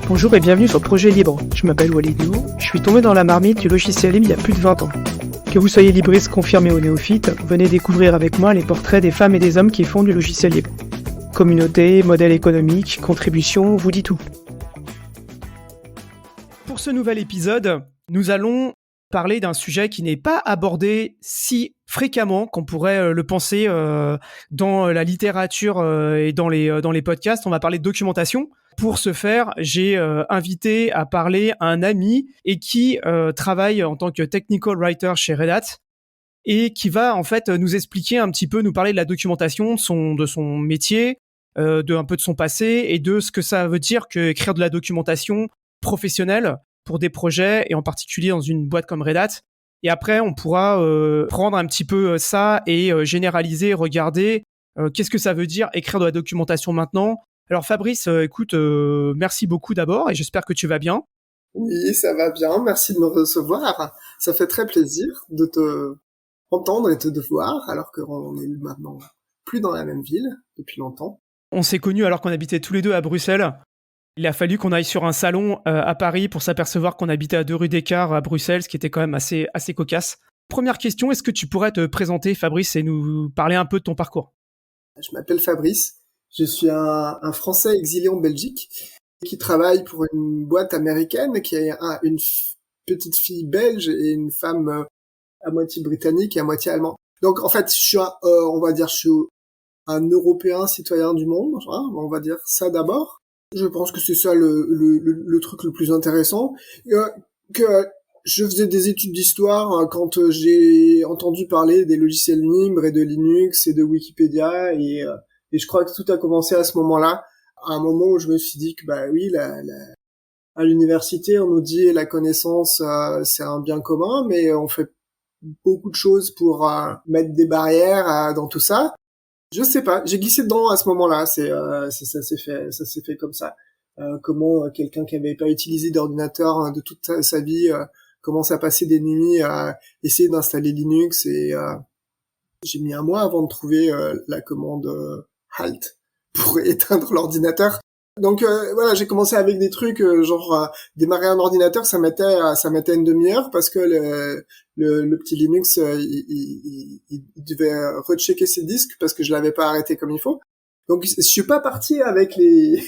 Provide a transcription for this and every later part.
Bonjour et bienvenue sur Projet Libre. Je m'appelle Walid Nou, je suis tombé dans la marmite du logiciel libre il y a plus de 20 ans. Que vous soyez libriste confirmé ou néophyte, venez découvrir avec moi les portraits des femmes et des hommes qui font du logiciel libre. Communauté, modèle économique, contribution, vous dit tout. Pour ce nouvel épisode, nous allons parler d'un sujet qui n'est pas abordé si fréquemment qu'on pourrait le penser dans la littérature et dans les podcasts. On va parler de documentation. Pour ce faire, j'ai invité à parler un ami et qui travaille en tant que technical writer chez Red Hat et qui va en fait nous expliquer un petit peu, nous parler de la documentation, de son métier, un peu de son passé et de ce que ça veut dire que écrire de la documentation professionnelle pour des projets et en particulier dans une boîte comme Red Hat. Et après, on pourra prendre un petit peu ça et généraliser, regarder qu'est-ce que ça veut dire écrire de la documentation maintenant. Alors Fabrice, écoute, merci beaucoup d'abord et j'espère que tu vas bien. Oui, ça va bien, merci de me recevoir. Ça fait très plaisir de te entendre et de te voir alors qu'on est maintenant plus dans la même ville depuis longtemps. On s'est connus alors qu'on habitait tous les deux à Bruxelles. Il a fallu qu'on aille sur un salon à Paris pour s'apercevoir qu'on habitait à 2 rues d'écart à Bruxelles, ce qui était quand même assez cocasse. Première question, est-ce que tu pourrais te présenter, Fabrice, et nous parler un peu de ton parcours ? Je m'appelle Fabrice, je suis un Français exilé en Belgique qui travaille pour une boîte américaine qui a une petite fille belge et une femme à moitié britannique et à moitié allemande. Donc en fait, je suis je suis un Européen citoyen du monde, hein, on va dire ça d'abord. Je pense que c'est ça le truc le plus intéressant. Que je faisais des études d'histoire quand j'ai entendu parler des logiciels libres et de Linux et de Wikipédia et je crois que tout a commencé à ce moment-là, à un moment où je me suis dit que bah oui, à l'université on nous dit la connaissance c'est un bien commun, mais on fait beaucoup de choses pour mettre des barrières dans tout ça. Je sais pas, j'ai glissé dedans à ce moment-là, ça s'est fait comme ça. Comment quelqu'un qui avait pas utilisé d'ordinateur de toute sa vie commence à passer des nuits à essayer d'installer Linux et j'ai mis un mois avant de trouver la commande halt pour éteindre l'ordinateur. Donc voilà, j'ai commencé avec des trucs démarrer un ordinateur, ça mettait une demi-heure parce que le petit Linux il devait rechecker ses disques parce que je l'avais pas arrêté comme il faut. Donc je suis pas parti avec les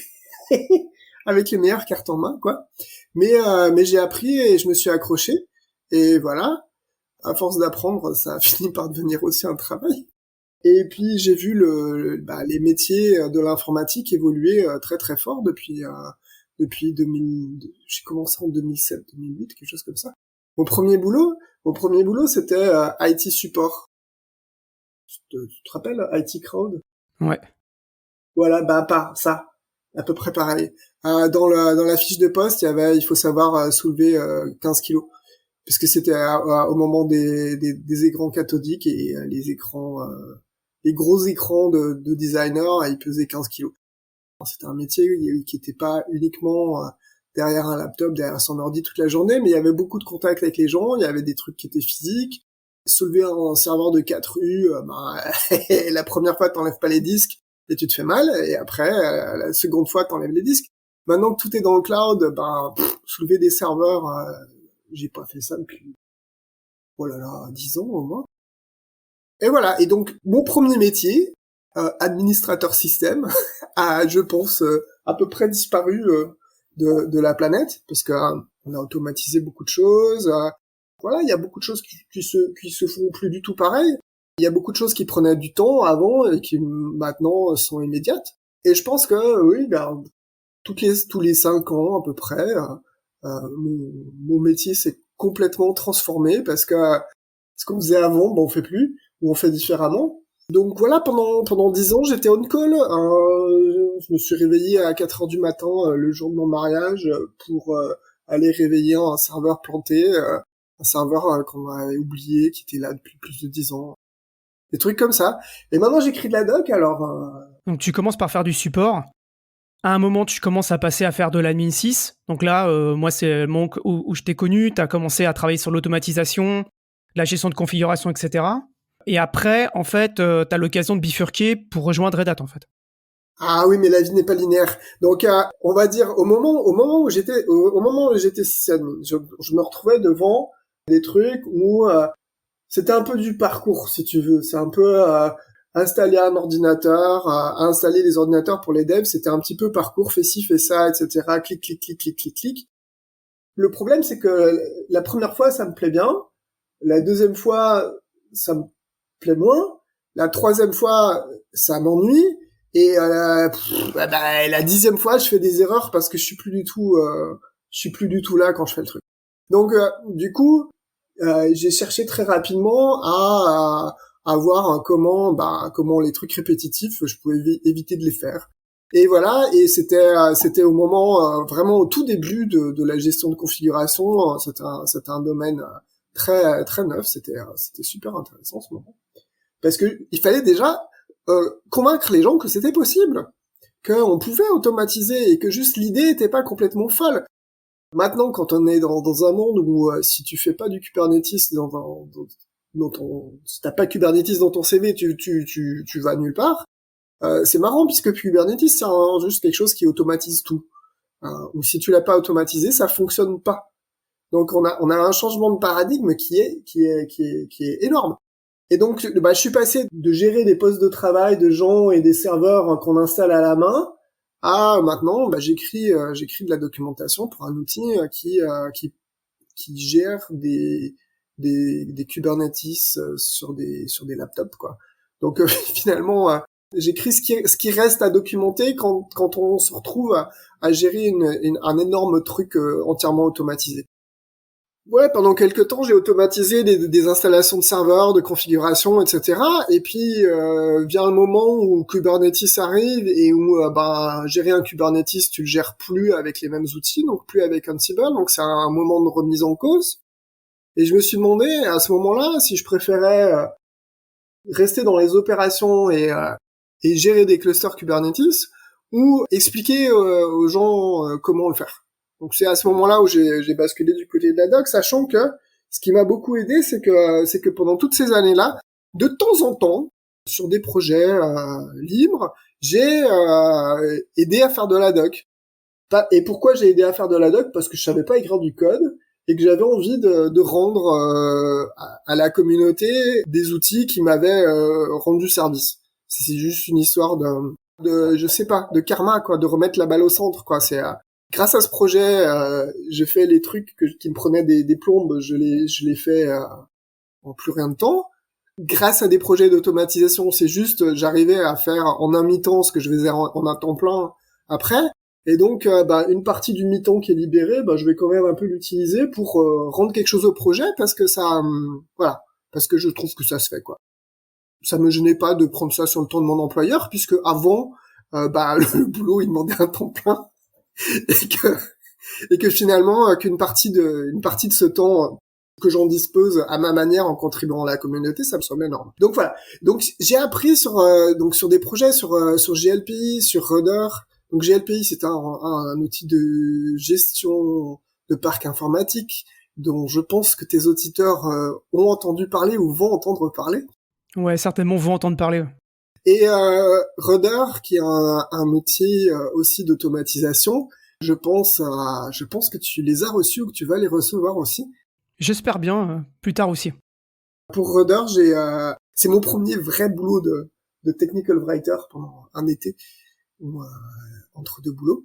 avec les meilleures cartes en main quoi. Mais j'ai appris et je me suis accroché et voilà, à force d'apprendre, ça a fini par devenir aussi un travail. Et puis j'ai vu les métiers de l'informatique évoluer très très fort depuis 2000. J'ai commencé en 2007-2008, quelque chose comme ça. Mon premier boulot, c'était IT support. Tu te rappelles IT Crowd ? Ouais. Voilà, pas ça, à peu près pareil. Dans la fiche de poste, il faut savoir soulever 15 kilos. Puisque c'était au moment des écrans cathodiques et les gros écrans de designers, ils pesaient 15 kilos. C'était un métier qui était pas uniquement derrière un laptop, derrière son ordi toute la journée, mais il y avait beaucoup de contacts avec les gens, il y avait des trucs qui étaient physiques. Soulever un serveur de 4U, la première fois t'enlèves pas les disques et tu te fais mal, et après, la seconde fois t'enlèves les disques. Maintenant que tout est dans le cloud, soulever des serveurs, j'ai pas fait ça depuis, 10 ans au moins. Et voilà, et donc mon premier métier, administrateur système, a, je pense, à peu près disparu de la planète, parce que on a automatisé beaucoup de choses. Voilà, il y a beaucoup de choses qui se font plus du tout pareil. Il y a beaucoup de choses qui prenaient du temps avant et qui maintenant sont immédiates. Et je pense que oui, tous les 5 ans à peu près, mon métier s'est complètement transformé parce que ce qu'on faisait avant, on fait plus, ou on fait différemment. Donc voilà, pendant 10 ans, j'étais on call. Je me suis réveillé à 4 heures du matin le jour de mon mariage pour aller réveiller un serveur planté, un serveur qu'on avait oublié, qui était là depuis plus de 10 ans. Des trucs comme ça. Et maintenant, j'écris de la doc, alors... Donc tu commences par faire du support. À un moment, tu commences à passer à faire de l'admin 6. Donc là, moi, c'est le moment où je t'ai connu. Tu as commencé à travailler sur l'automatisation, la gestion de configuration, etc. Et après, en fait, tu as l'occasion de bifurquer pour rejoindre Red Hat, en fait. Ah oui, mais la vie n'est pas linéaire. Donc, on va dire au moment où j'étais sysadmin, je me retrouvais devant des trucs où c'était un peu du parcours, si tu veux. C'est un peu installer un ordinateur, installer les ordinateurs pour les devs. C'était un petit peu parcours, fais ci, fais ça, etc. Clic, clic, clic, clic, clic, clic. Le problème, c'est que la première fois, ça me plaît bien. La deuxième fois, ça me plaît moins. La troisième fois, ça m'ennuie. Et la 10e fois, je fais des erreurs parce que je suis plus du tout là quand je fais le truc. Donc, du coup, j'ai cherché très rapidement à voir comment les trucs répétitifs, je pouvais éviter de les faire. Et voilà, et c'était au moment vraiment au tout début de la gestion de configuration. C'était un domaine très très neuf. C'était super intéressant ce moment parce que il fallait déjà convaincre les gens que c'était possible, qu'on pouvait automatiser et que juste l'idée était pas complètement folle. Maintenant, quand on est dans un monde où si tu fais pas du Kubernetes si t'as pas Kubernetes dans ton CV, tu vas nulle part. C'est marrant puisque Kubernetes c'est juste quelque chose qui automatise tout. Ou si tu l'as pas automatisé, ça fonctionne pas. Donc on a un changement de paradigme qui est énorme. Et donc je suis passé de gérer des postes de travail de gens et des serveurs qu'on installe à la main à maintenant j'écris de la documentation pour un outil qui gère des Kubernetes sur des laptops quoi. Donc finalement j'écris ce qui reste à documenter quand on se retrouve à gérer un énorme truc entièrement automatisé. Ouais, pendant quelques temps, j'ai automatisé des installations de serveurs, de configuration, etc. Et puis vient un moment où Kubernetes arrive et où gérer un Kubernetes, tu le gères plus avec les mêmes outils, donc plus avec Ansible. Donc c'est un moment de remise en cause. Et je me suis demandé à ce moment-là si je préférais rester dans les opérations et gérer des clusters Kubernetes ou expliquer aux gens comment le faire. Donc c'est à ce moment-là où j'ai basculé du côté de la doc, sachant que ce qui m'a beaucoup aidé, c'est que pendant toutes ces années-là, de temps en temps, sur des projets libres, j'ai aidé à faire de la doc. Et pourquoi j'ai aidé à faire de la doc? Parce que je savais pas écrire du code et que j'avais envie de rendre à la communauté des outils qui m'avaient rendu service. C'est juste une histoire je sais pas, de karma quoi, de remettre la balle au centre quoi. C'est grâce à ce projet, j'ai fait les trucs qui me prenaient des plombes, je l'ai fait en plus rien de temps. Grâce à des projets d'automatisation, c'est juste j'arrivais à faire en un mi-temps ce que je faisais en un temps plein après. Et donc une partie du mi-temps qui est libérée, je vais quand même un peu l'utiliser pour rendre quelque chose au projet parce que voilà, parce que je trouve que ça se fait quoi. Ça me gênait pas de prendre ça sur le temps de mon employeur puisque avant le boulot il demandait un temps plein. et que finalement qu'une partie de ce temps que j'en dispose à ma manière en contribuant à la communauté, ça me semble énorme. Donc voilà. Donc j'ai appris sur des projets sur GLPI, sur Rudder. Donc GLPI c'est un outil de gestion de parc informatique dont je pense que tes auditeurs ont entendu parler ou vont entendre parler. Ouais, certainement vont entendre parler. Et Rudder qui est un outil aussi d'automatisation. Je pense que tu les as reçus ou que tu vas les recevoir aussi. J'espère bien, plus tard aussi. Pour Rudder, c'est mon premier vrai boulot de technical writer pendant un été ou entre deux boulots.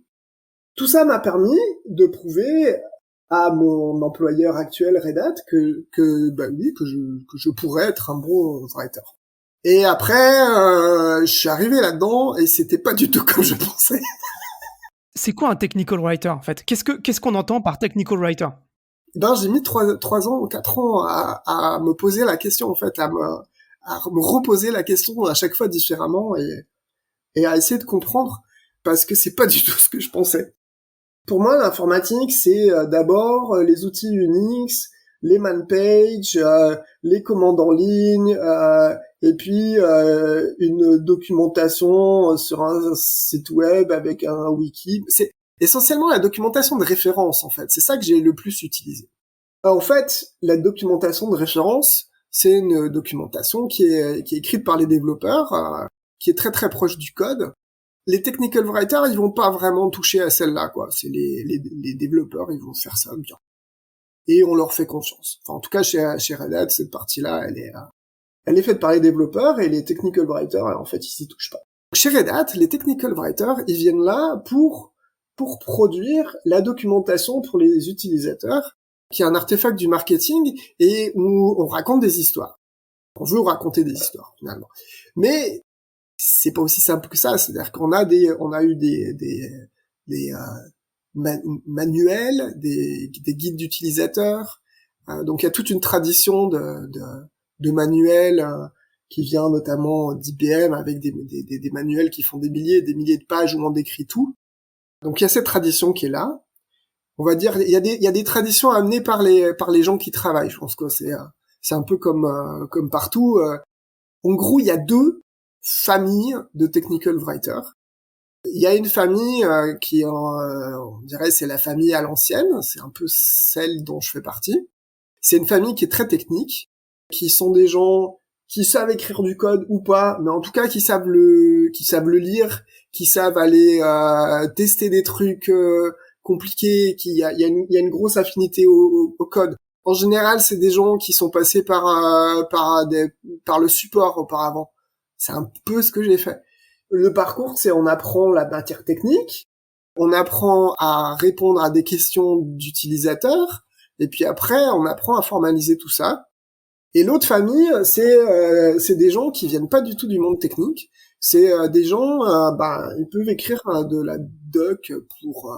Tout ça m'a permis de prouver à mon employeur actuel Red Hat que je pourrais être un bon writer. Et après, je suis arrivé là-dedans et c'était pas du tout comme je pensais. C'est quoi un technical writer en fait? Qu'est-ce qu'on entend par technical writer? J'ai mis 3 ans ou 4 ans à me poser la question en fait, à me reposer la question à chaque fois différemment et à essayer de comprendre parce que c'est pas du tout ce que je pensais. Pour moi, l'informatique, c'est d'abord les outils Unix, les man pages, les commandes en ligne, et puis une documentation sur un site web avec un wiki. C'est essentiellement la documentation de référence, en fait. C'est ça que j'ai le plus utilisé. En fait, la documentation de référence, c'est une documentation qui est écrite par les développeurs, qui est très très proche du code, les technical writers, ils vont pas vraiment toucher à celle-là, quoi. C'est les développeurs, ils vont faire ça bien. Et on leur fait confiance. Enfin, en tout cas, chez Red Hat, cette partie-là, elle est faite par les développeurs, et les technical writers, en fait, ils s'y touchent pas. Chez Red Hat, les technical writers, ils viennent là pour produire la documentation pour les utilisateurs, qui est un artefact du marketing, et où on raconte des histoires. On veut raconter des histoires, finalement. Mais c'est pas aussi simple que ça. C'est-à-dire qu'on a eu des manuels, des guides d'utilisateurs. Donc il y a toute une tradition de manuels qui vient notamment d'IBM, avec des manuels qui font des milliers et des milliers de pages où on décrit tout. Donc il y a cette tradition qui est là. On va dire, il y a des traditions amenées par les gens qui travaillent. Je pense que c'est un peu comme partout. En gros, il y a deux familles de technical writers. Il y a une famille qui, on dirait, c'est la famille à l'ancienne. C'est un peu celle dont je fais partie. C'est une famille qui est très technique, qui sont des gens qui savent écrire du code ou pas, mais en tout cas qui savent le lire, qui savent aller tester des trucs compliqués, il y a une grosse affinité au code. En général, c'est des gens qui sont passés par le support auparavant. C'est un peu ce que j'ai fait. Le parcours, c'est on apprend la matière technique, on apprend à répondre à des questions d'utilisateurs, et puis après, on apprend à formaliser tout ça. Et l'autre famille, c'est des gens qui viennent pas du tout du monde technique. C'est des gens, ils peuvent écrire de la doc pour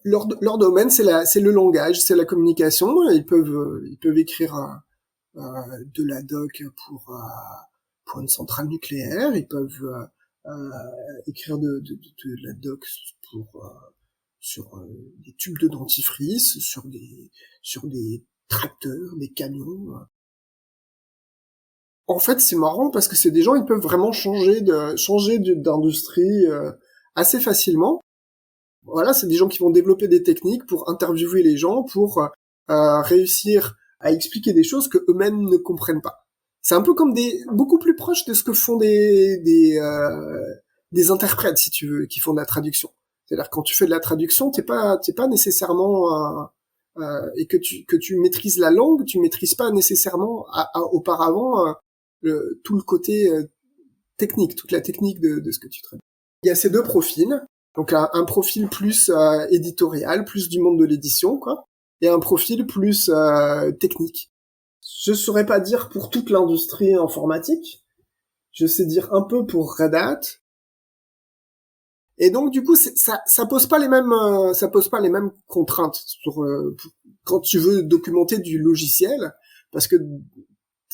leur domaine, c'est le langage, c'est la communication. Ils peuvent écrire de la doc pour une centrale nucléaire. Ils peuvent écrire de la doc sur des tubes de dentifrice, sur des tracteurs, des camions. En fait, c'est marrant parce que c'est des gens, ils peuvent vraiment changer d'industrie assez facilement. Voilà, c'est des gens qui vont développer des techniques pour interviewer les gens, pour réussir à expliquer des choses que eux-mêmes ne comprennent pas. C'est un peu comme beaucoup plus proche de ce que font des interprètes, si tu veux, qui font de la traduction. C'est-à-dire, quand tu fais de la traduction, t'es pas nécessairement et que tu maîtrises la langue, tu maîtrises pas nécessairement auparavant tout le côté technique, toute la technique de ce que tu traduis. Il y a ces deux profils. Donc un profil plus éditorial, plus du monde de l'édition, quoi, et un profil plus technique. Je saurais pas dire pour toute l'industrie informatique. Je sais dire un peu pour Red Hat. Et donc du coup, ça pose pas les mêmes contraintes quand tu veux documenter du logiciel, parce que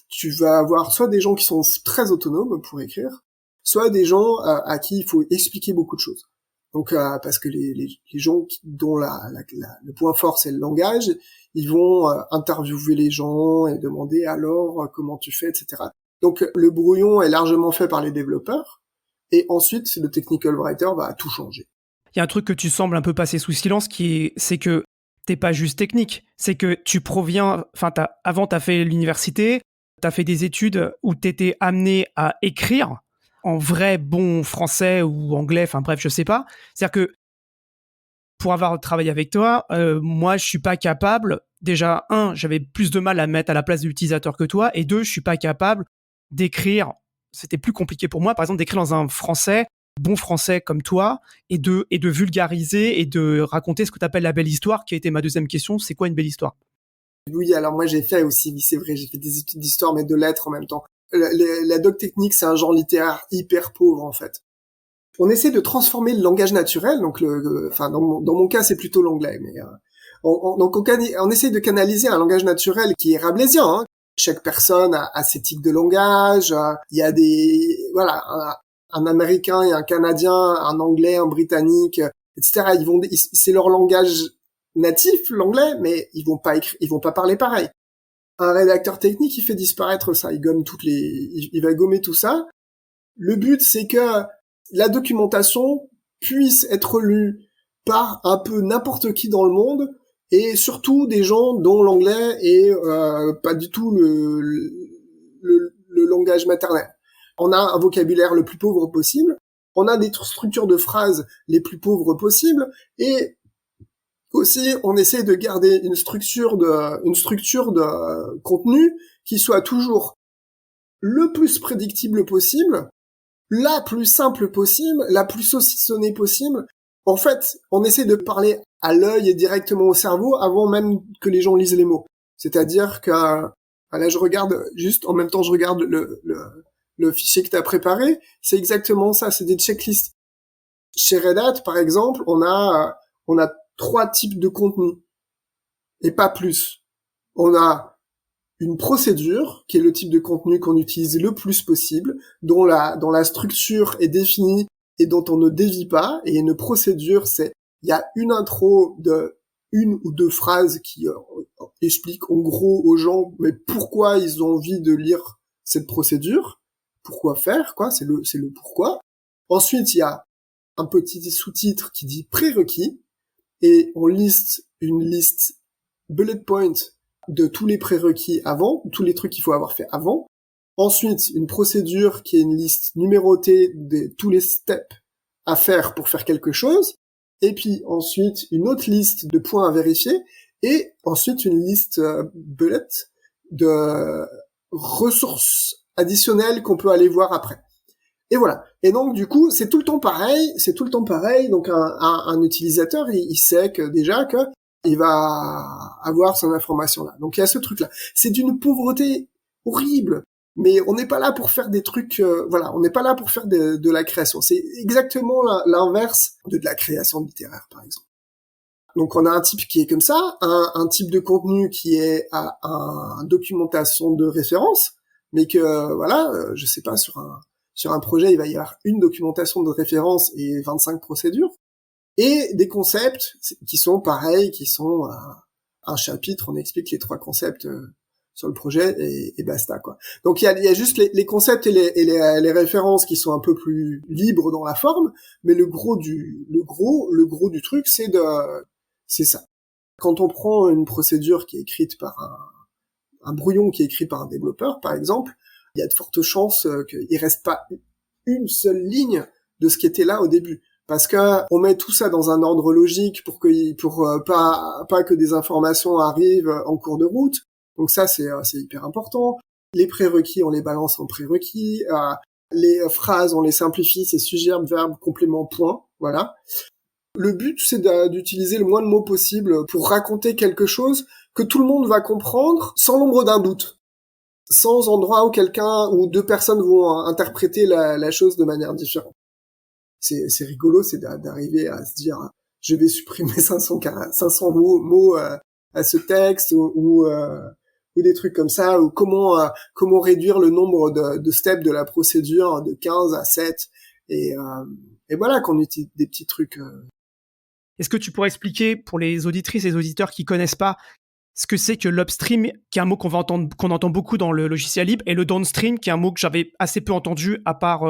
tu vas avoir soit des gens qui sont très autonomes pour écrire, soit des gens à qui il faut expliquer beaucoup de choses. Donc parce que les gens dont le point fort c'est le langage, ils vont interviewer les gens et demander alors comment tu fais, etc. Donc le brouillon est largement fait par les développeurs, et ensuite le technical writer va tout changer. Il y a un truc que tu sembles un peu passer sous silence, c'est que t'es pas juste technique, c'est que tu proviens, avant t'as fait l'université, t'as fait des études où t'étais amené à écrire en vrai bon français ou anglais, bref, je sais pas. C'est-à-dire que pour avoir travaillé avec toi, moi, je suis pas capable. Déjà, j'avais plus de mal à me mettre à la place de l'utilisateur que toi, et deux, je suis pas capable d'écrire. C'était plus compliqué pour moi, par exemple, d'écrire dans un bon français comme toi, et de vulgariser et de raconter ce que tu appelles la belle histoire, qui a été ma deuxième question. C'est quoi une belle histoire ? Oui, alors moi j'ai fait aussi, oui, c'est vrai, j'ai fait des études d'histoire, mais de lettres en même temps. La doc technique, c'est un genre littéraire hyper pauvre, en fait. On essaie de transformer le langage naturel, donc dans mon cas, c'est plutôt l'anglais, mais on essaie de canaliser un langage naturel qui est rabelaisien, hein. Chaque personne a ses tics de langage, il y a un Américain et un Canadien, un Anglais, un Britannique, etc. C'est leur langage natif, l'anglais, mais ils vont pas parler pareil. Un rédacteur technique, il fait disparaître ça, il va gommer tout ça. Le but, c'est que la documentation puisse être lue par un peu n'importe qui dans le monde, et surtout des gens dont l'anglais est pas du tout le langage maternel. On a un vocabulaire le plus pauvre possible, on a des structures de phrases les plus pauvres possibles, et aussi on essaie de garder une structure de contenu qui soit toujours le plus prédictible possible, la plus simple possible, la plus saucissonnée possible. En fait, on essaie de parler à l'œil et directement au cerveau avant même que les gens lisent les mots. C'est-à-dire que là, je regarde juste en même temps, je regarde le fichier que tu as préparé. C'est exactement ça, c'est des checklists. Chez Red Hat, par exemple, on a 3 types de contenus et pas plus. On a une procédure, qui est le type de contenu qu'on utilise le plus possible, dont la structure est définie et dont on ne dévie pas. Et une procédure, il y a une intro de 1 ou 2 phrases qui expliquent en gros aux gens mais pourquoi ils ont envie de lire cette procédure, pourquoi faire, quoi, c'est le pourquoi. Ensuite, il y a un petit sous-titre qui dit prérequis, et on liste une liste bullet point de tous les prérequis avant, tous les trucs qu'il faut avoir fait avant. Ensuite, une procédure qui est une liste numérotée de tous les steps à faire pour faire quelque chose. Et puis ensuite, une autre liste de points à vérifier. Et ensuite, une liste bullet de ressources additionnelles qu'on peut aller voir après. Et voilà. Et donc, du coup, c'est tout le temps pareil. Donc, un utilisateur, il sait que déjà que il va avoir son information là. Donc il y a ce truc là. C'est d'une pauvreté horrible, mais on n'est pas là pour faire des trucs on n'est pas là pour faire de la création. C'est exactement l'inverse de la création littéraire par exemple. Donc on a un type qui est comme ça, un type de contenu qui est à une documentation de référence, mais que je sais pas, sur un projet, il va y avoir une documentation de référence et 25 procédures. Et des concepts qui sont pareils, qui sont un chapitre, on explique les 3 concepts sur le projet et basta quoi. Donc il y a juste les concepts et les références qui sont un peu plus libres dans la forme, mais le gros du truc c'est ça. Quand on prend une procédure qui est écrite par un brouillon qui est écrit par un développeur par exemple, il y a de fortes chances qu'il reste pas une seule ligne de ce qui était là au début. Parce que on met tout ça dans un ordre logique pour pas que des informations arrivent en cours de route. Donc ça c'est hyper important. Les prérequis on les balance en prérequis. Les phrases on les simplifie, c'est sujet, verbe, complément, point. Voilà. Le but c'est d'utiliser le moins de mots possible pour raconter quelque chose que tout le monde va comprendre sans l'ombre d'un doute. Sans endroit où quelqu'un ou 2 personnes vont interpréter la chose de manière différente. C'est rigolo, c'est d'arriver à se dire je vais supprimer 500 mots à ce texte ou des trucs comme ça, ou comment réduire le nombre de steps de la procédure de 15 à 7 et voilà, qu'on utilise des petits trucs. Est-ce que tu pourrais expliquer pour les auditrices et les auditeurs qui connaissent pas ce que c'est que l'upstream, qui est un mot qu'on entend beaucoup dans le logiciel libre, et le downstream, qui est un mot que j'avais assez peu entendu, à part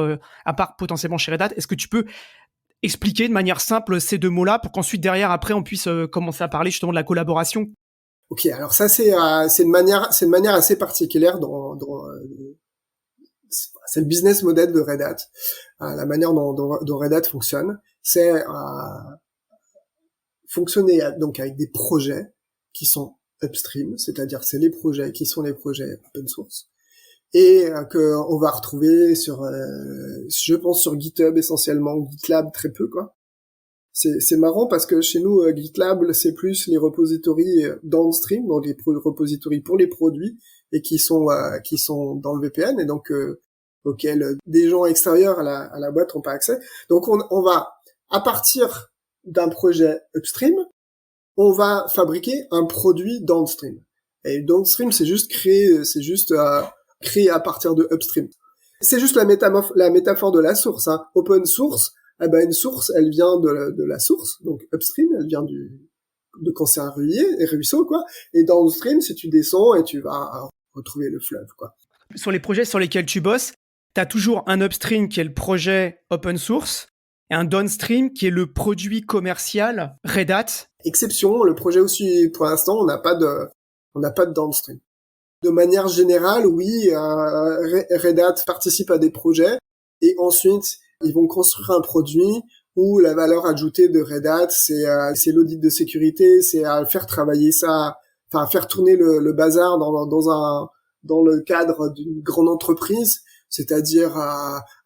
potentiellement chez Red Hat. Est-ce que tu peux expliquer de manière simple ces 2 mots-là pour qu'ensuite, derrière, après, on puisse commencer à parler justement de la collaboration? Ok, alors ça c'est une manière assez particulière c'est le business model de Red Hat. La manière dont Red Hat fonctionne, c'est fonctionner donc avec des projets qui sont upstream, c'est-à-dire c'est les projets qui sont les projets open source, et que on va retrouver je pense sur GitHub essentiellement, GitLab très peu quoi. C'est marrant parce que chez nous GitLab c'est plus les repositories downstream, donc les repositories pour les produits et qui sont dans le VPN et donc auxquels des gens extérieurs à la boîte n'ont pas accès. Donc on va à partir d'un projet upstream, on va fabriquer un produit downstream. Et downstream, c'est juste créer à partir de upstream. C'est juste la métaphore de la source. Hein. Open source, une source, elle vient de la source. Donc upstream, elle vient de quand c'est un ruisseau, quoi. Et downstream, si tu descends et tu vas retrouver le fleuve, quoi. Sur les projets sur lesquels tu bosses, tu as toujours un upstream qui est le projet open source et un downstream qui est le produit commercial Red Hat. Exception, le projet aussi, pour l'instant, on n'a pas de downstream. De manière générale, oui, Red Hat participe à des projets et ensuite Ils vont construire un produit où la valeur ajoutée de Red Hat, c'est l'audit de sécurité, c'est à faire travailler ça, enfin faire tourner le bazar dans le cadre d'une grande entreprise, c'est-à-dire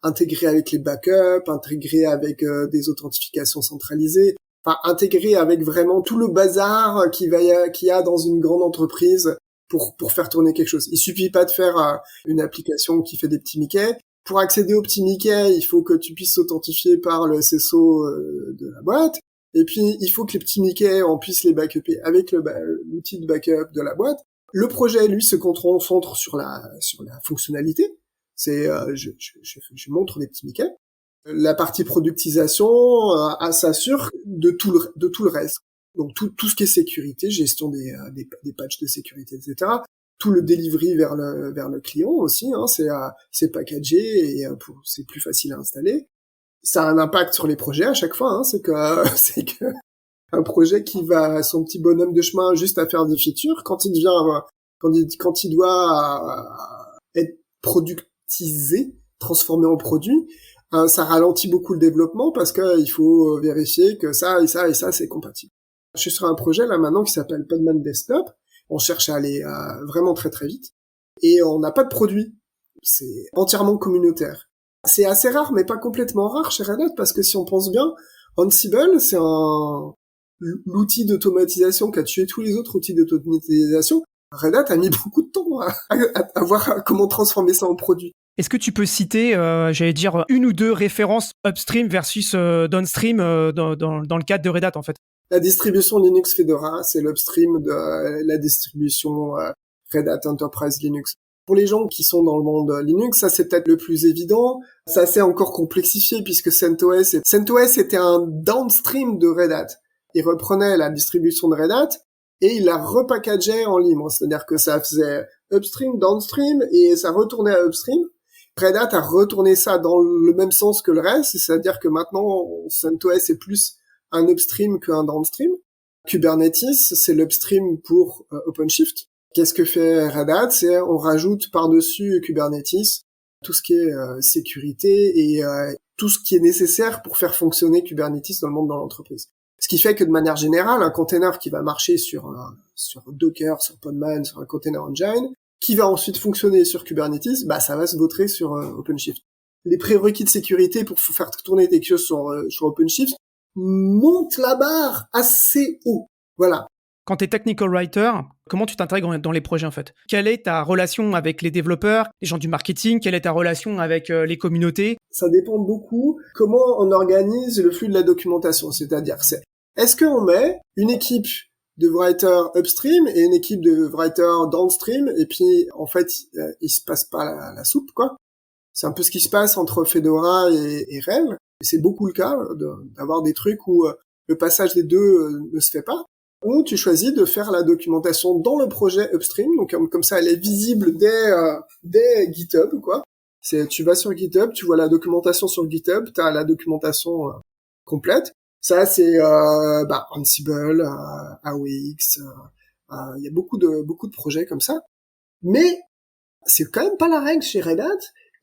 intégrer avec les backups, intégrer avec des authentifications centralisées, enfin intégrer avec vraiment tout le bazar qu'il y a dans une grande entreprise pour faire tourner quelque chose. Il suffit pas de faire une application qui fait des petits Mickey. Pour accéder au petit Mickey, il faut que tu puisses s'authentifier par le SSO de la boîte. Et puis, il faut que les petits Mickey, on puisse les backuper avec l'outil de backup de la boîte. Le projet, lui, se concentre sur la fonctionnalité. C'est, je montre des petits Mickey. La partie productisation s'assure de tout le reste. Donc, tout ce qui est sécurité, gestion des patchs de sécurité, etc. Tout le delivery vers le client aussi, hein, c'est packagé et c'est plus facile à installer. Ça a un impact sur les projets à chaque fois, hein, c'est que un projet qui va son petit bonhomme de chemin juste à faire des features, quand il doit être productisé, transformé en produit, ça ralentit beaucoup le développement parce que il faut vérifier que ça et ça et ça c'est compatible. Je suis sur un projet là maintenant qui s'appelle Podman Desktop. On cherche à aller vraiment très très vite. Et on n'a pas de produit. C'est entièrement communautaire. C'est assez rare, mais pas complètement rare chez Red Hat, parce que si on pense bien, Ansible, c'est l'outil d'automatisation qui a tué tous les autres outils d'automatisation. Red Hat a mis beaucoup de temps à voir comment transformer ça en produit. Est-ce que tu peux citer, j'allais dire, une ou deux références upstream versus downstream dans le cadre de Red Hat, en fait? La distribution Linux Fedora, c'est l'upstream de la distribution Red Hat Enterprise Linux. Pour les gens qui sont dans le monde Linux, ça c'est peut-être le plus évident. Ça s'est encore complexifié puisque CentOS était un downstream de Red Hat. Il reprenait la distribution de Red Hat et il la repackageait en libre. C'est-à-dire que ça faisait upstream, downstream et ça retournait à upstream. Red Hat a retourné ça dans le même sens que le reste, c'est-à-dire que maintenant CentOS est plus un upstream qu'un downstream. Kubernetes, c'est l'upstream pour OpenShift. Qu'est-ce que fait Red Hat? C'est on rajoute par-dessus Kubernetes tout ce qui est sécurité et tout ce qui est nécessaire pour faire fonctionner Kubernetes dans le monde de l'entreprise. Ce qui fait que de manière générale, un container qui va marcher sur Docker, sur Podman, sur un container engine, qui va ensuite fonctionner sur Kubernetes, bah ça va se vautrer sur OpenShift. Les prérequis de sécurité pour faire tourner des choses sur OpenShift monte la barre assez haut. Voilà. Quand tu es technical writer, comment tu t'intègres dans les projets en fait? Quelle est ta relation avec les développeurs, les gens du marketing? Quelle est ta relation avec les communautés? Ça dépend beaucoup comment on organise le flux de la documentation. C'est-à-dire, est-ce qu'on met une équipe de writers upstream et une équipe de writers downstream et puis en fait il se passe pas la soupe quoi. C'est un peu ce qui se passe entre Fedora et RHEL. C'est beaucoup le cas d'avoir des trucs où le passage des deux ne se fait pas. Ou tu choisis de faire la documentation dans le projet upstream, donc comme ça elle est visible dès GitHub, quoi. Tu vas sur GitHub, tu vois la documentation sur GitHub, t'as la documentation complète. Ça c'est Ansible, AWX, il y a beaucoup de projets comme ça. Mais c'est quand même pas la règle chez Red Hat.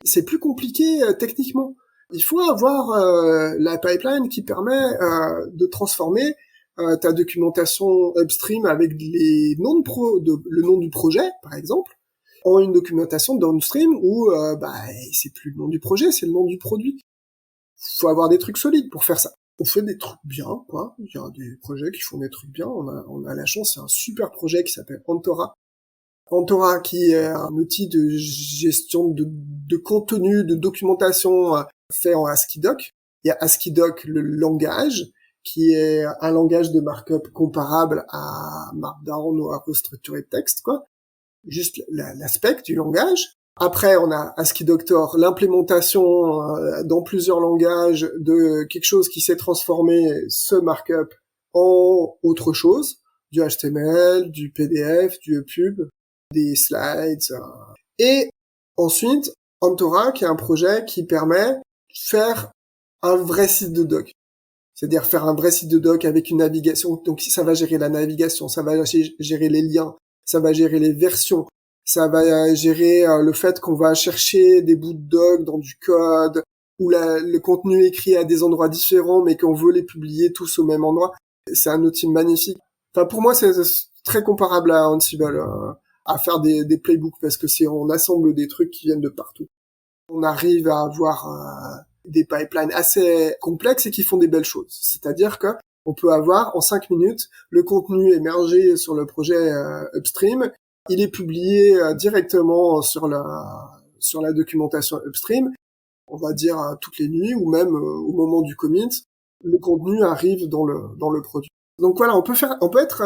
C'est plus compliqué techniquement. Il faut avoir la pipeline qui permet de transformer ta documentation upstream avec les noms le nom du projet, par exemple, en une documentation downstream où c'est plus le nom du projet, c'est le nom du produit. Faut avoir des trucs solides pour faire ça. On fait des trucs bien, quoi. Il y a des projets qui font des trucs bien. On a la chance, c'est un super projet qui s'appelle Antora. Antora qui est un outil de gestion de contenu, de documentation fait en ASCII-Doc. Il y a ASCII-Doc, le langage, qui est un langage de markup comparable à Markdown ou à Restructured Text, quoi. Juste l'aspect du langage. Après, on a ASCII-Doctor, l'implémentation dans plusieurs langages de quelque chose qui sait transformer ce markup en autre chose, du HTML, du PDF, du EPUB, des slides. Et ensuite, Antora, qui est un projet qui permet de faire un vrai site de doc. C'est-à-dire faire un vrai site de doc avec une navigation. Donc ça va gérer la navigation, ça va gérer les liens, ça va gérer les versions, ça va gérer le fait qu'on va chercher des bouts de doc dans du code, où le contenu est écrit à des endroits différents, mais qu'on veut les publier tous au même endroit. C'est un outil magnifique. Enfin, pour moi, c'est très comparable à Ansible, à faire des playbooks, parce que on assemble des trucs qui viennent de partout. On arrive à avoir des pipelines assez complexes et qui font des belles choses. C'est-à-dire que on peut avoir en 5 minutes le contenu émergé sur le projet upstream. Il est publié directement sur la documentation upstream. On va dire toutes les nuits ou même au moment du commit, le contenu arrive dans le produit. Donc voilà, on peut être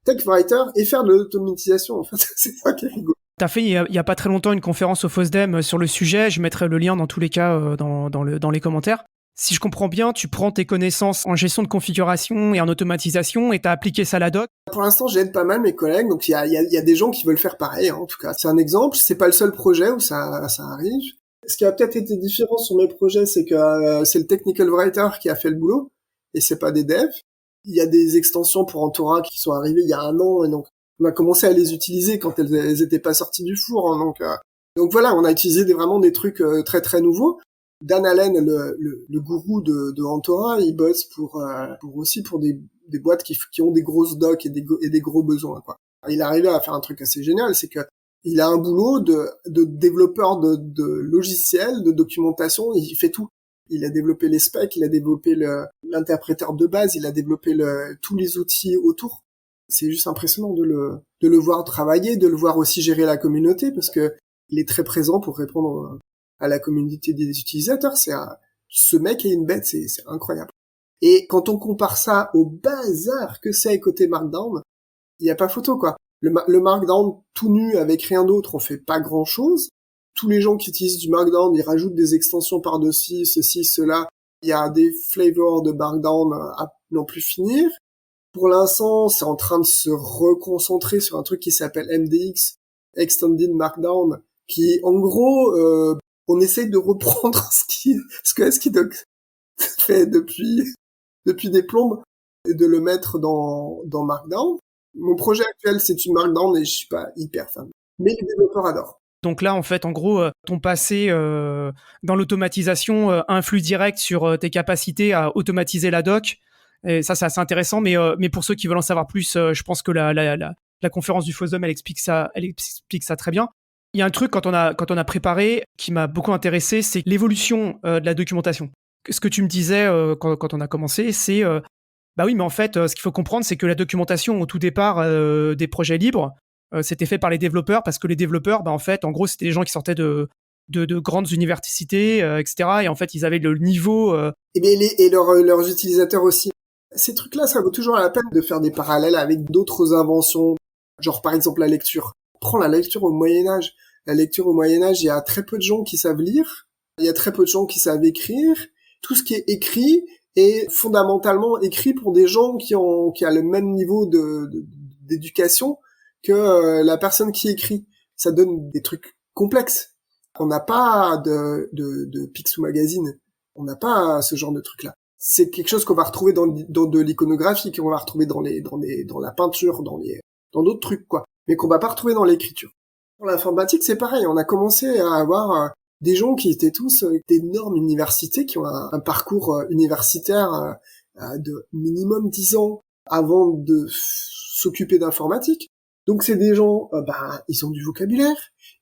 tech writer et faire de l'automatisation. En fait, c'est ça qui est rigolo. T'as fait il y a pas très longtemps une conférence au FOSDEM sur le sujet. Je mettrai le lien dans tous les cas dans les commentaires. Si je comprends bien, tu prends tes connaissances en gestion de configuration et en automatisation et t'as appliqué ça à la doc. Pour l'instant, j'aide pas mal mes collègues, donc il y a des gens qui veulent faire pareil. Hein, en tout cas, c'est un exemple. C'est pas le seul projet où ça arrive. Ce qui a peut-être été différent sur mes projets, c'est que c'est le technical writer qui a fait le boulot et c'est pas des devs. Il y a des extensions pour Antora qui sont arrivées il y a 1 an et donc on a commencé à les utiliser quand elles étaient pas sorties du four. Hein, donc voilà, on a utilisé vraiment des trucs très très nouveaux. Dan Allen, le gourou de Antora, il bosse pour des boîtes qui ont des grosses docs et des gros besoins, quoi. Il est arrivé à faire un truc assez génial, c'est que il a un boulot de développeur de logiciels, de documentation, il fait tout. Il a développé les specs, il a développé l'interpréteur de base, il a développé tous les outils autour. C'est juste impressionnant de le voir travailler, de le voir aussi gérer la communauté, parce que il est très présent pour répondre à la communauté des utilisateurs. Ce mec est une bête, c'est incroyable. Et quand on compare ça au bazar que c'est côté Markdown, il y a pas photo, quoi. Le Markdown tout nu avec rien d'autre, on fait pas grand chose. Tous les gens qui utilisent du Markdown, ils rajoutent des extensions par-dessus, ceci, cela. Il y a des flavors de Markdown à n'en plus finir. Pour l'instant, c'est en train de se reconcentrer sur un truc qui s'appelle MDX, Extended Markdown, qui, en gros, on essaye de reprendre ce que Skidoc fait depuis des plombes et de le mettre dans Markdown. Mon projet actuel, c'est du Markdown et je suis pas hyper fan. Mais les développeurs adorent. Donc là, en fait, en gros, ton passé dans l'automatisation influe direct sur tes capacités à automatiser la doc. Et ça, c'est assez intéressant. Mais pour ceux qui veulent en savoir plus, je pense que la conférence du FOSDEM, elle explique ça très bien. Il y a un truc quand on a préparé qui m'a beaucoup intéressé, c'est l'évolution de la documentation. Ce que tu me disais quand on a commencé, c'est bah oui, mais en fait, ce qu'il faut comprendre, c'est que la documentation au tout départ des projets libres, c'était fait par les développeurs parce que les développeurs, bah en fait, en gros, c'était des gens qui sortaient de grandes universités, etc. Et en fait, ils avaient le niveau. Et leurs utilisateurs aussi. Ces trucs-là, ça vaut toujours la peine de faire des parallèles avec d'autres inventions, genre par exemple la lecture. Prends la lecture au Moyen-Âge. La lecture au Moyen-Âge, il y a très peu de gens qui savent lire, il y a très peu de gens qui savent écrire. Tout ce qui est écrit est fondamentalement écrit pour des gens qui a le même niveau d'éducation que la personne qui écrit. Ça donne des trucs complexes. On n'a pas de Picsou Magazine. On n'a pas ce genre de truc-là. C'est quelque chose qu'on va retrouver dans de l'iconographie, qu'on va retrouver dans la peinture, dans d'autres trucs, quoi. Mais qu'on va pas retrouver dans l'écriture. Pour l'informatique, c'est pareil. On a commencé à avoir des gens qui étaient tous d'énormes universités, qui ont un parcours universitaire de minimum 10 ans avant de s'occuper d'informatique. Donc c'est des gens, ils ont du vocabulaire,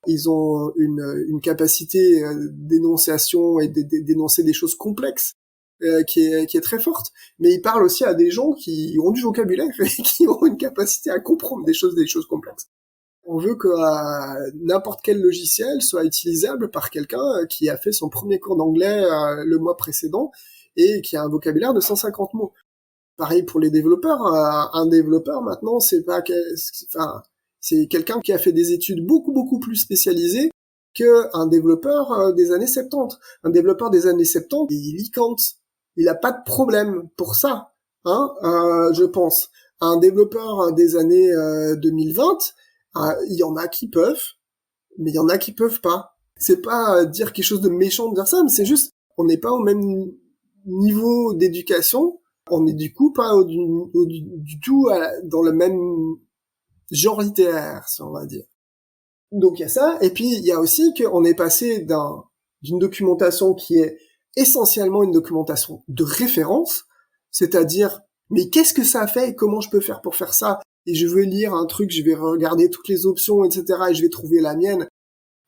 ils ont une capacité d'énonciation et d'énoncer des choses complexes qui est très forte. Mais ils parlent aussi à des gens qui ont du vocabulaire et qui ont une capacité à comprendre des choses complexes. On veut que n'importe quel logiciel soit utilisable par quelqu'un qui a fait son premier cours d'anglais le mois précédent et qui a un vocabulaire de 150 mots. Pareil pour les développeurs. Un développeur maintenant, c'est quelqu'un qui a fait des études beaucoup plus spécialisées qu'un développeur des années 70. Un développeur des années 70, il lit Kant. Il a pas de problème pour ça, hein, je pense. Un développeur des années 2020, il y en a qui peuvent, mais il y en a qui peuvent pas. C'est pas dire quelque chose de méchant de dire ça, mais c'est juste, on n'est pas au même niveau d'éducation, on est du coup pas du tout dans le même genre littéraire, si on va dire. Donc il y a ça, et puis il y a aussi qu'on est passé d'un d'une documentation qui est essentiellement une documentation de référence, c'est-à-dire mais qu'est-ce que ça fait et comment je peux faire pour faire ça, et je veux lire un truc, je vais regarder toutes les options, etc., et je vais trouver la mienne,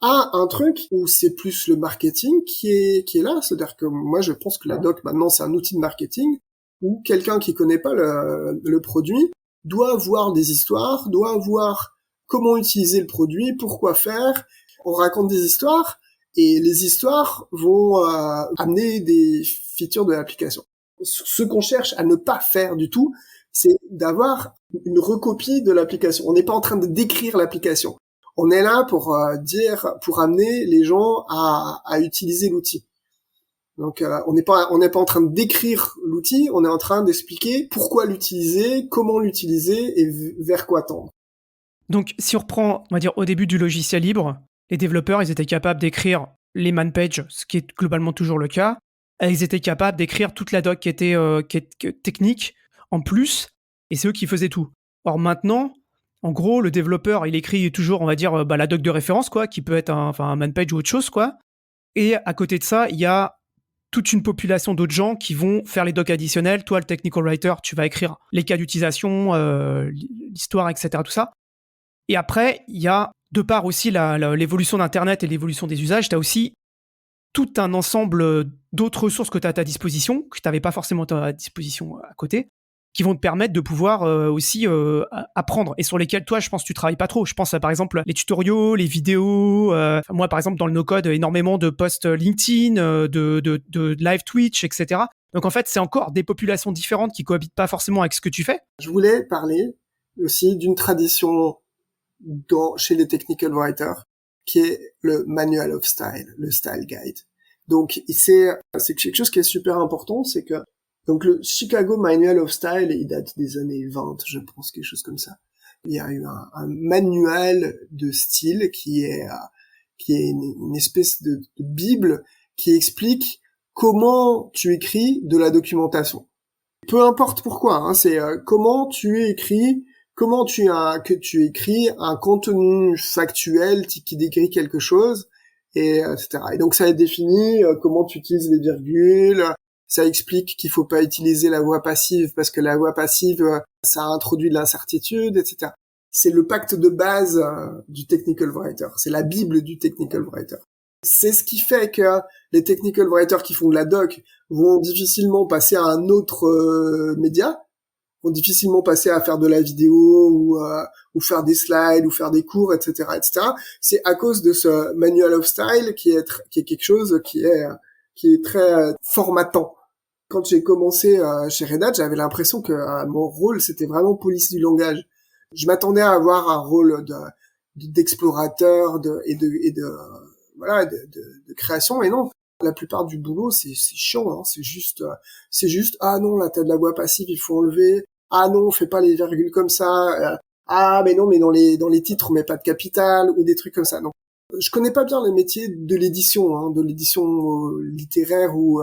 à un truc où c'est plus le marketing qui est là. C'est-à-dire que moi je pense que la doc maintenant c'est un outil de marketing où quelqu'un qui connaît pas le produit doit voir des histoires, doit voir comment utiliser le produit, pourquoi faire. On raconte des histoires et les histoires vont amener des features de l'application. Ce qu'on cherche à ne pas faire du tout, c'est d'avoir une recopie de l'application. On n'est pas en train de décrire l'application. On est là pour pour amener les gens à utiliser l'outil. Donc on n'est pas en train de décrire l'outil, on est en train d'expliquer pourquoi l'utiliser, comment l'utiliser et vers quoi tendre. Donc si on reprend, on va dire au début du logiciel libre, les développeurs, ils étaient capables d'écrire les man pages, ce qui est globalement toujours le cas. Et ils étaient capables d'écrire toute la doc qui était technique en plus, et c'est eux qui faisaient tout. Or maintenant, en gros, le développeur, il écrit toujours, on va dire, la doc de référence, quoi, qui peut être un man page ou autre chose, quoi. Et à côté de ça, il y a toute une population d'autres gens qui vont faire les docs additionnels. Toi, le technical writer, tu vas écrire les cas d'utilisation, l'histoire, etc., tout ça. Et après, il y a, de part aussi l'évolution d'Internet et l'évolution des usages, tu as aussi tout un ensemble d'autres ressources que tu as à ta disposition, que tu n'avais pas forcément à ta disposition à côté, qui vont te permettre de pouvoir aussi apprendre, et sur lesquels toi je pense que tu travailles pas trop. Je pense à par exemple les tutoriaux, les vidéos, moi par exemple dans le no-code énormément de posts LinkedIn, de live Twitch, etc. Donc en fait c'est encore des populations différentes qui cohabitent pas forcément avec ce que tu fais. Je voulais parler aussi d'une tradition chez les technical writers qui est le manual of style, le style guide. Donc c'est quelque chose qui est super important, c'est que donc le Chicago Manual of Style, il date des années 20, je pense, quelque chose comme ça. Il y a eu un manuel de style qui est une espèce de bible qui explique comment tu écris de la documentation. Peu importe pourquoi, hein, c'est comment tu écris un contenu factuel qui décrit quelque chose, et etc. Et donc ça définit comment tu utilises les virgules. Ça explique qu'il faut pas utiliser la voix passive parce que la voix passive, ça introduit de l'incertitude, etc. C'est le pacte de base du technical writer. C'est la bible du technical writer. C'est ce qui fait que les technical writers qui font de la doc vont difficilement passer à un autre média, vont difficilement passer à faire de la vidéo ou faire des slides ou faire des cours, etc., etc. C'est à cause de ce manual of style qui est quelque chose qui est très formatant. Quand j'ai commencé chez Red Hat, j'avais l'impression que mon rôle c'était vraiment police du langage. Je m'attendais à avoir un rôle d'explorateur de création, et non. La plupart du boulot c'est chiant, hein. C'est juste ah non, là t'as de la voix passive, il faut enlever. Ah non, on fait pas les virgules comme ça. Ah mais non, mais dans les titres on met pas de capital ou des trucs comme ça. Non. Je connais pas bien les métiers de l'édition, hein, de l'édition littéraire ou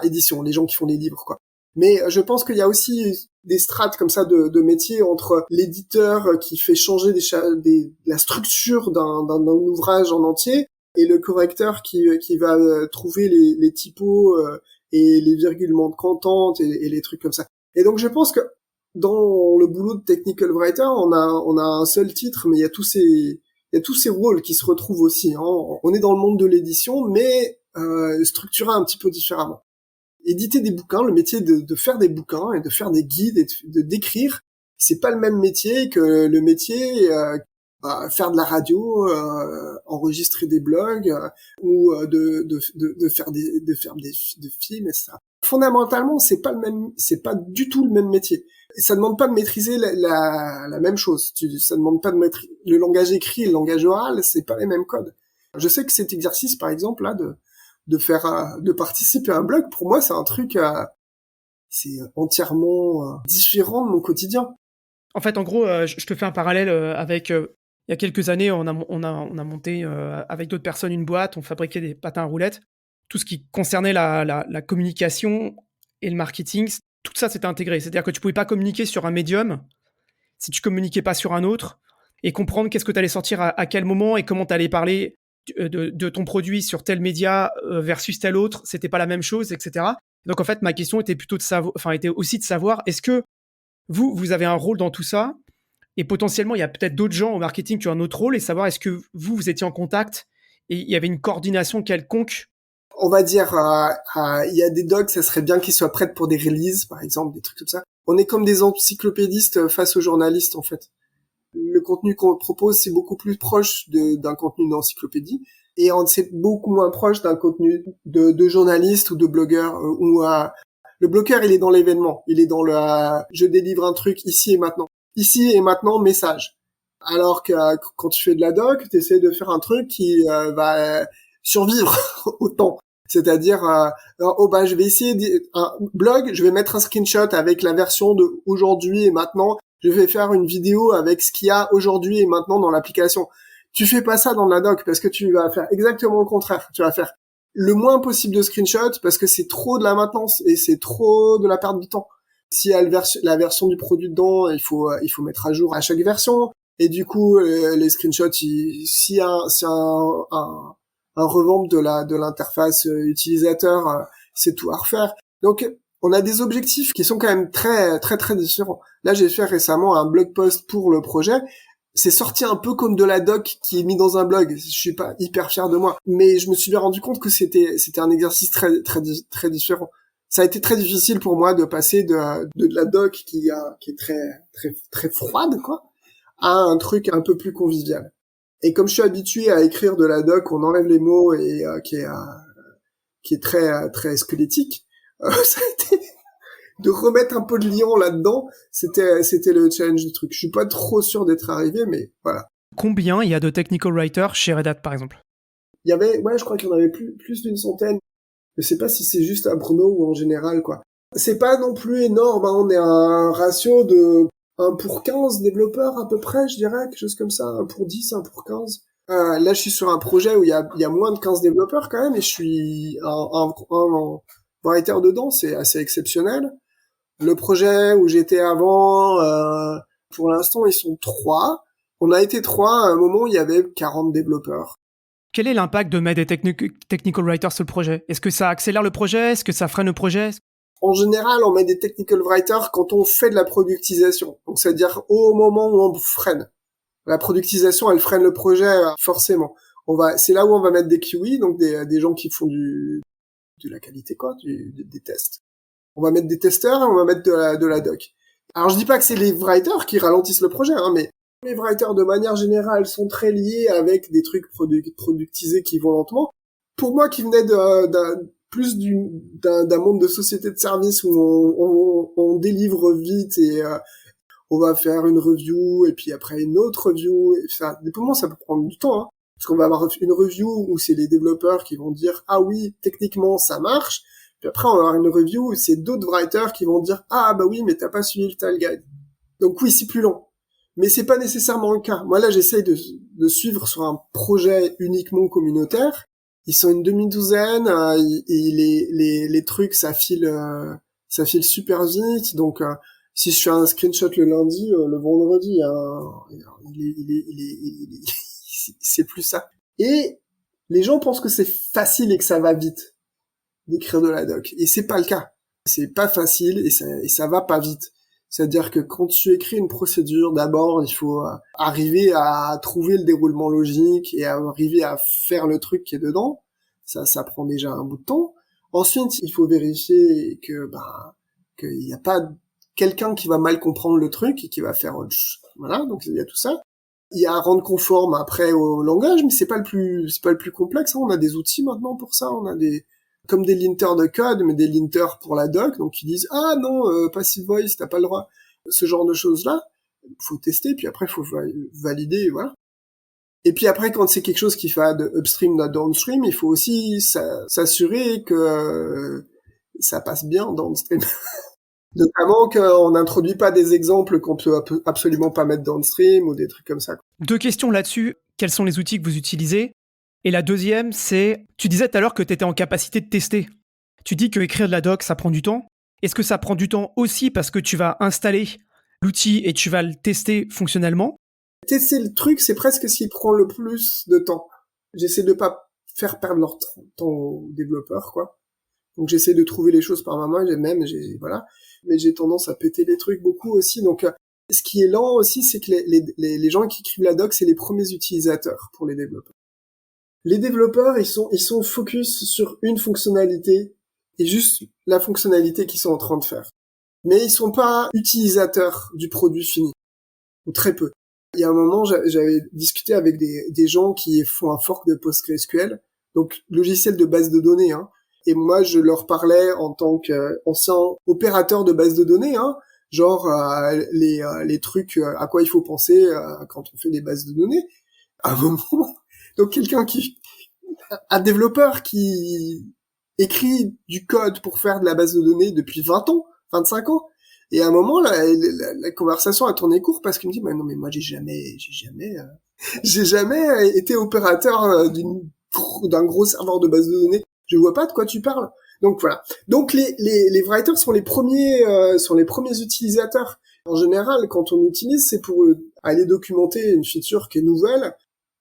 édition, les gens qui font des livres, quoi. Mais je pense qu'il y a aussi des strates comme ça de métiers entre l'éditeur qui fait changer la structure d'un ouvrage en entier et le correcteur qui va trouver les typos et les virgules manquantes et les trucs comme ça. Et donc je pense que dans le boulot de technical writer, on a un seul titre, mais il y a tous ces rôles qui se retrouvent aussi, hein. On est dans le monde de l'édition, mais structuré un petit peu différemment. Éditer des bouquins, le métier de faire des bouquins et de faire des guides et d'écrire, c'est pas le même métier que le métier faire de la radio, enregistrer des blogs ou de faire des films, etc. Fondamentalement, c'est pas du tout le même métier. Et ça demande pas de maîtriser la même chose. Ça demande pas de maîtriser le langage écrit et le langage oral, c'est pas les mêmes codes. Je sais que cet exercice, par exemple, là, de participer à un blog, pour moi, c'est un truc, c'est entièrement différent de mon quotidien. En fait, en gros, je te fais un parallèle avec il y a quelques années, on a monté avec d'autres personnes une boîte, on fabriquait des patins à roulettes. Tout ce qui concernait la communication et le marketing, tout ça c'était intégré. C'est-à-dire que tu pouvais pas communiquer sur un médium si tu communiquais pas sur un autre, et comprendre qu'est-ce que tu allais sortir à quel moment et comment tu allais parler. de ton produit sur tel média versus tel autre, c'était pas la même chose, etc. Donc en fait, ma question était plutôt était aussi de savoir, est-ce que vous avez un rôle dans tout ça, et potentiellement il y a peut-être d'autres gens au marketing qui ont un autre rôle, et savoir est-ce que vous étiez en contact et il y avait une coordination quelconque. On va dire, il y a des docs, ça serait bien qu'ils soient prêts pour des releases, par exemple, des trucs comme ça. On est comme des encyclopédistes face aux journalistes, en fait. Le contenu qu'on propose, c'est beaucoup plus proche d'un contenu d'encyclopédie, et c'est beaucoup moins proche d'un contenu de journaliste ou de blogueur. Le blogueur, il est dans l'événement, il est dans je délivre un truc ici et maintenant. Ici et maintenant, message. Alors que quand tu fais de la doc, tu essaies de faire un truc qui va survivre au temps. C'est-à-dire, je vais essayer un blog, je vais mettre un screenshot avec la version de aujourd'hui et maintenant. Je vais faire une vidéo avec ce qu'il y a aujourd'hui et maintenant dans l'application. Tu fais pas ça dans la doc parce que tu vas faire exactement le contraire. Tu vas faire le moins possible de screenshots parce que c'est trop de la maintenance et c'est trop de la perte de temps. S'il y a la version du produit dedans, il faut mettre à jour à chaque version. Et du coup, les screenshots, s'il y a un revamp de l'interface utilisateur, c'est tout à refaire. Donc, on a des objectifs qui sont quand même très, très, très différents. Là, j'ai fait récemment un blog post pour le projet. C'est sorti un peu comme de la doc qui est mis dans un blog. Je suis pas hyper fier de moi. Mais je me suis bien rendu compte que c'était un exercice très, très, très différent. Ça a été très difficile pour moi de passer de la doc qui est très, très, très froide, quoi, à un truc un peu plus convivial. Et comme je suis habitué à écrire de la doc, on enlève les mots et qui est très, très squelettique, ça a été de remettre un peu de liant là-dedans, c'était le challenge du truc. Je suis pas trop sûr d'être arrivé, mais voilà. Combien il y a de technical writers chez Red Hat, par exemple? Il y avait, je crois qu'il y en avait plus d'une centaine. Je sais pas si c'est juste à Brno ou en général, quoi. C'est pas non plus énorme, hein. On est à un ratio de 1 pour 15 développeurs à peu près, je dirais, quelque chose comme ça, 1 pour 10, 1 pour 15. Là, je suis sur un projet où il y a moins de 15 développeurs quand même, et je suis un writer dedans, c'est assez exceptionnel. Le projet où j'étais avant, pour l'instant, ils sont 3. On a été 3 à un moment où il y avait 40 développeurs. Quel est l'impact de mettre des technical writers sur le projet? Est-ce que ça accélère le projet? Est-ce que ça freine le projet? En général, on met des technical writers quand on fait de la productisation. Donc, c'est-à-dire au moment où on freine. La productisation, elle freine le projet, forcément. C'est là où on va mettre des QE, donc des gens qui font de la qualité, quoi, des tests. On va mettre des testeurs et on va mettre de la doc. Alors, je dis pas que c'est les writers qui ralentissent le projet, hein, mais les writers, de manière générale, sont très liés avec des trucs productisés qui vont lentement. Pour moi, qui venais d'un monde de société de services où on délivre vite et on va faire une review et puis après une autre review. Pour moi, ça peut prendre du temps, hein, parce qu'on va avoir une review où c'est les développeurs qui vont dire ah oui, techniquement ça marche. Puis après, on va avoir une review où c'est d'autres writers qui vont dire ah bah oui, mais t'as pas suivi le style guide. Donc oui, c'est plus long. Mais c'est pas nécessairement le cas. Moi là, j'essaye de suivre sur un projet uniquement communautaire. Ils sont une demi-douzaine et les trucs ça file super vite. Donc si je fais un screenshot le lundi, le vendredi, c'est plus ça. Et les gens pensent que c'est facile et que ça va vite d'écrire de la doc. Et c'est pas le cas. C'est pas facile et ça va pas vite. C'est-à-dire que quand tu écris une procédure, d'abord, il faut arriver à trouver le déroulement logique et arriver à faire le truc qui est dedans. Ça prend déjà un bout de temps. Ensuite, il faut vérifier qu'il n'y a pas quelqu'un qui va mal comprendre le truc et qui va faire autre chose. Voilà, donc il y a tout ça. Il y a à rendre conforme après au langage, mais c'est pas le plus complexe, hein. On a des outils maintenant pour ça, on a comme des linters de code, mais des linters pour la doc, donc ils disent ah non, passive voice, t'as pas le droit. Ce genre de choses là, faut tester, puis après faut valider, voilà. Et puis après, quand c'est quelque chose qui fait de upstream, de downstream, il faut aussi s'assurer que ça passe bien downstream. Notamment qu'on n'introduit pas des exemples qu'on peut absolument pas mettre downstream ou des trucs comme ça. 2 questions là-dessus. Quels sont les outils que vous utilisez? Et la deuxième, c'est, tu disais tout à l'heure que tu étais en capacité de tester. Tu dis que écrire de la doc, ça prend du temps. Est-ce que ça prend du temps aussi parce que tu vas installer l'outil et tu vas le tester fonctionnellement? Tester le truc, c'est presque ce qui prend le plus de temps. j'essaie de pas faire perdre leur temps aux développeurs, quoi. Donc j'essaie de trouver les choses par ma main, voilà. Mais j'ai tendance à péter les trucs beaucoup aussi. Donc ce qui est lent aussi, c'est que les gens qui écrivent la doc, c'est les premiers utilisateurs pour les développeurs. Les développeurs, ils sont focus sur une fonctionnalité et juste la fonctionnalité qu'ils sont en train de faire. Mais ils sont pas utilisateurs du produit fini. Ou très peu. Il y a un moment, j'avais discuté avec des gens qui font un fork de PostgreSQL, donc logiciel de base de données, hein. Et moi, je leur parlais en tant qu'ancien opérateur de base de données, hein, genre les trucs à quoi il faut penser quand on fait des bases de données. À un moment, donc un développeur qui écrit du code pour faire de la base de données depuis 20 ans, 25 ans. Et à un moment, la conversation a tourné court parce qu'il me dit, non, mais moi, j'ai jamais été opérateur d'un gros serveur de base de données. Je vois pas de quoi tu parles. Donc voilà. Donc les writers sont les premiers utilisateurs. En général, quand on utilise, c'est pour aller documenter une feature qui est nouvelle.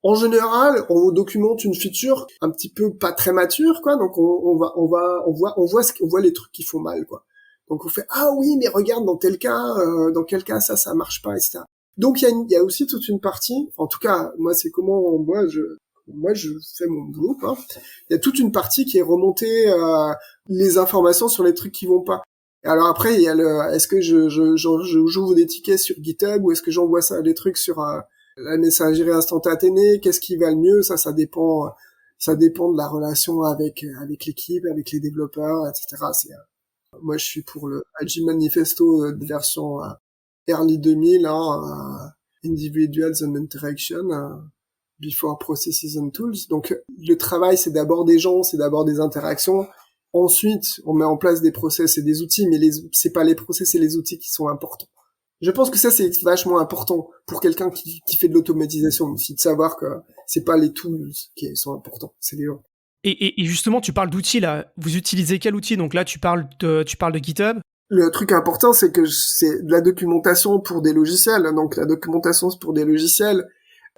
En général, on documente une feature un petit peu pas très mature, quoi. Donc on voit les trucs qui font mal, quoi. Donc on fait ah oui, mais regarde dans quel cas ça marche pas, etc. Donc il y a aussi toute une partie, en tout cas moi c'est comment moi je fais mon boulot, quoi. Il y a toute une partie qui est remontée les informations sur les trucs qui vont pas. Et alors après il y a est-ce que j'ouvre des tickets sur GitHub ou est-ce que j'envoie des trucs sur la messagerie instantanée, qu'est-ce qui va le mieux, ça dépend de la relation avec l'équipe, avec les développeurs, etc. Moi, je suis pour le Agile Manifesto de version early 2000, hein, Individuals and Interaction, Before Processes and Tools. Donc, le travail, c'est d'abord des gens, c'est d'abord des interactions. Ensuite, on met en place des process et des outils, mais c'est pas les process et les outils qui sont importants. Je pense que ça, c'est vachement important pour quelqu'un qui fait de l'automatisation aussi, de savoir que c'est pas les tools qui sont importants, c'est les gens. Et justement, tu parles d'outils là. Vous utilisez quel outil? Donc là, tu parles de GitHub. Le truc important, c'est que c'est de la documentation pour des logiciels. Donc la documentation pour des logiciels,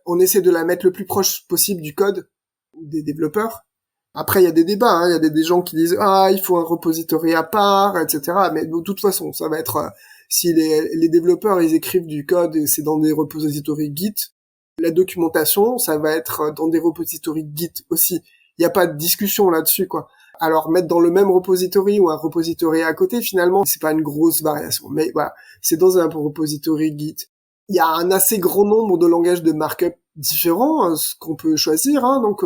on essaie de la mettre le plus proche possible du code des développeurs. Après, il y a des débats, hein. Il y a des gens qui disent il faut un repository à part, etc. Mais de toute façon, ça va être si les développeurs ils écrivent du code et c'est dans des repositories Git, la documentation, ça va être dans des repositories Git aussi. Il n'y a pas de discussion là-dessus, quoi. Alors, mettre dans le même repository ou un repository à côté, finalement, c'est pas une grosse variation. Mais voilà, c'est dans un repository Git. Il y a un assez grand nombre de langages de markup différents, ce qu'on peut choisir, hein. Donc,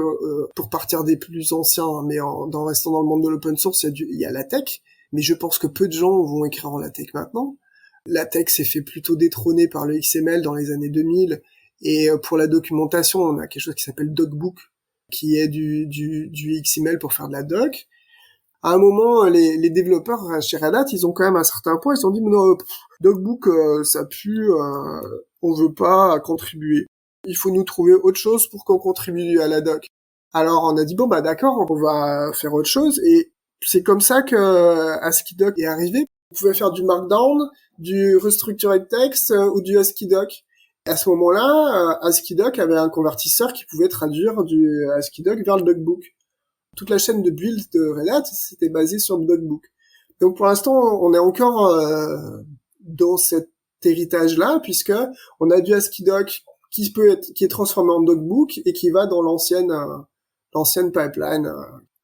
pour partir des plus anciens, mais en restant dans le monde de l'open source, il y a LaTeX. Mais je pense que peu de gens vont écrire en LaTeX maintenant. LaTeX s'est fait plutôt détrôner par le XML dans les années 2000. Et pour la documentation, on a quelque chose qui s'appelle DocBook, qui est du XML pour faire de la doc. À un moment, les développeurs chez Red Hat, ils ont quand même un certain point, ils se sont dit, mais non, DocBook, ça pue, on veut pas contribuer. Il faut nous trouver autre chose pour qu'on contribue à la doc. Alors on a dit, bon bah d'accord, on va faire autre chose, et c'est comme ça que ASCII-Doc est arrivé. Vous pouvez faire du Markdown, du Restructured Text ou du ASCII-Doc. À ce moment-là, ASCII-Doc avait un convertisseur qui pouvait traduire du ASCII-Doc vers le DocBook. Toute la chaîne de build de Red Hat, c'était basé sur le DocBook. Donc pour l'instant, on est encore dans cet héritage-là, puisque on a du ASCII-Doc qui est transformé en DocBook et qui va dans l'ancienne pipeline,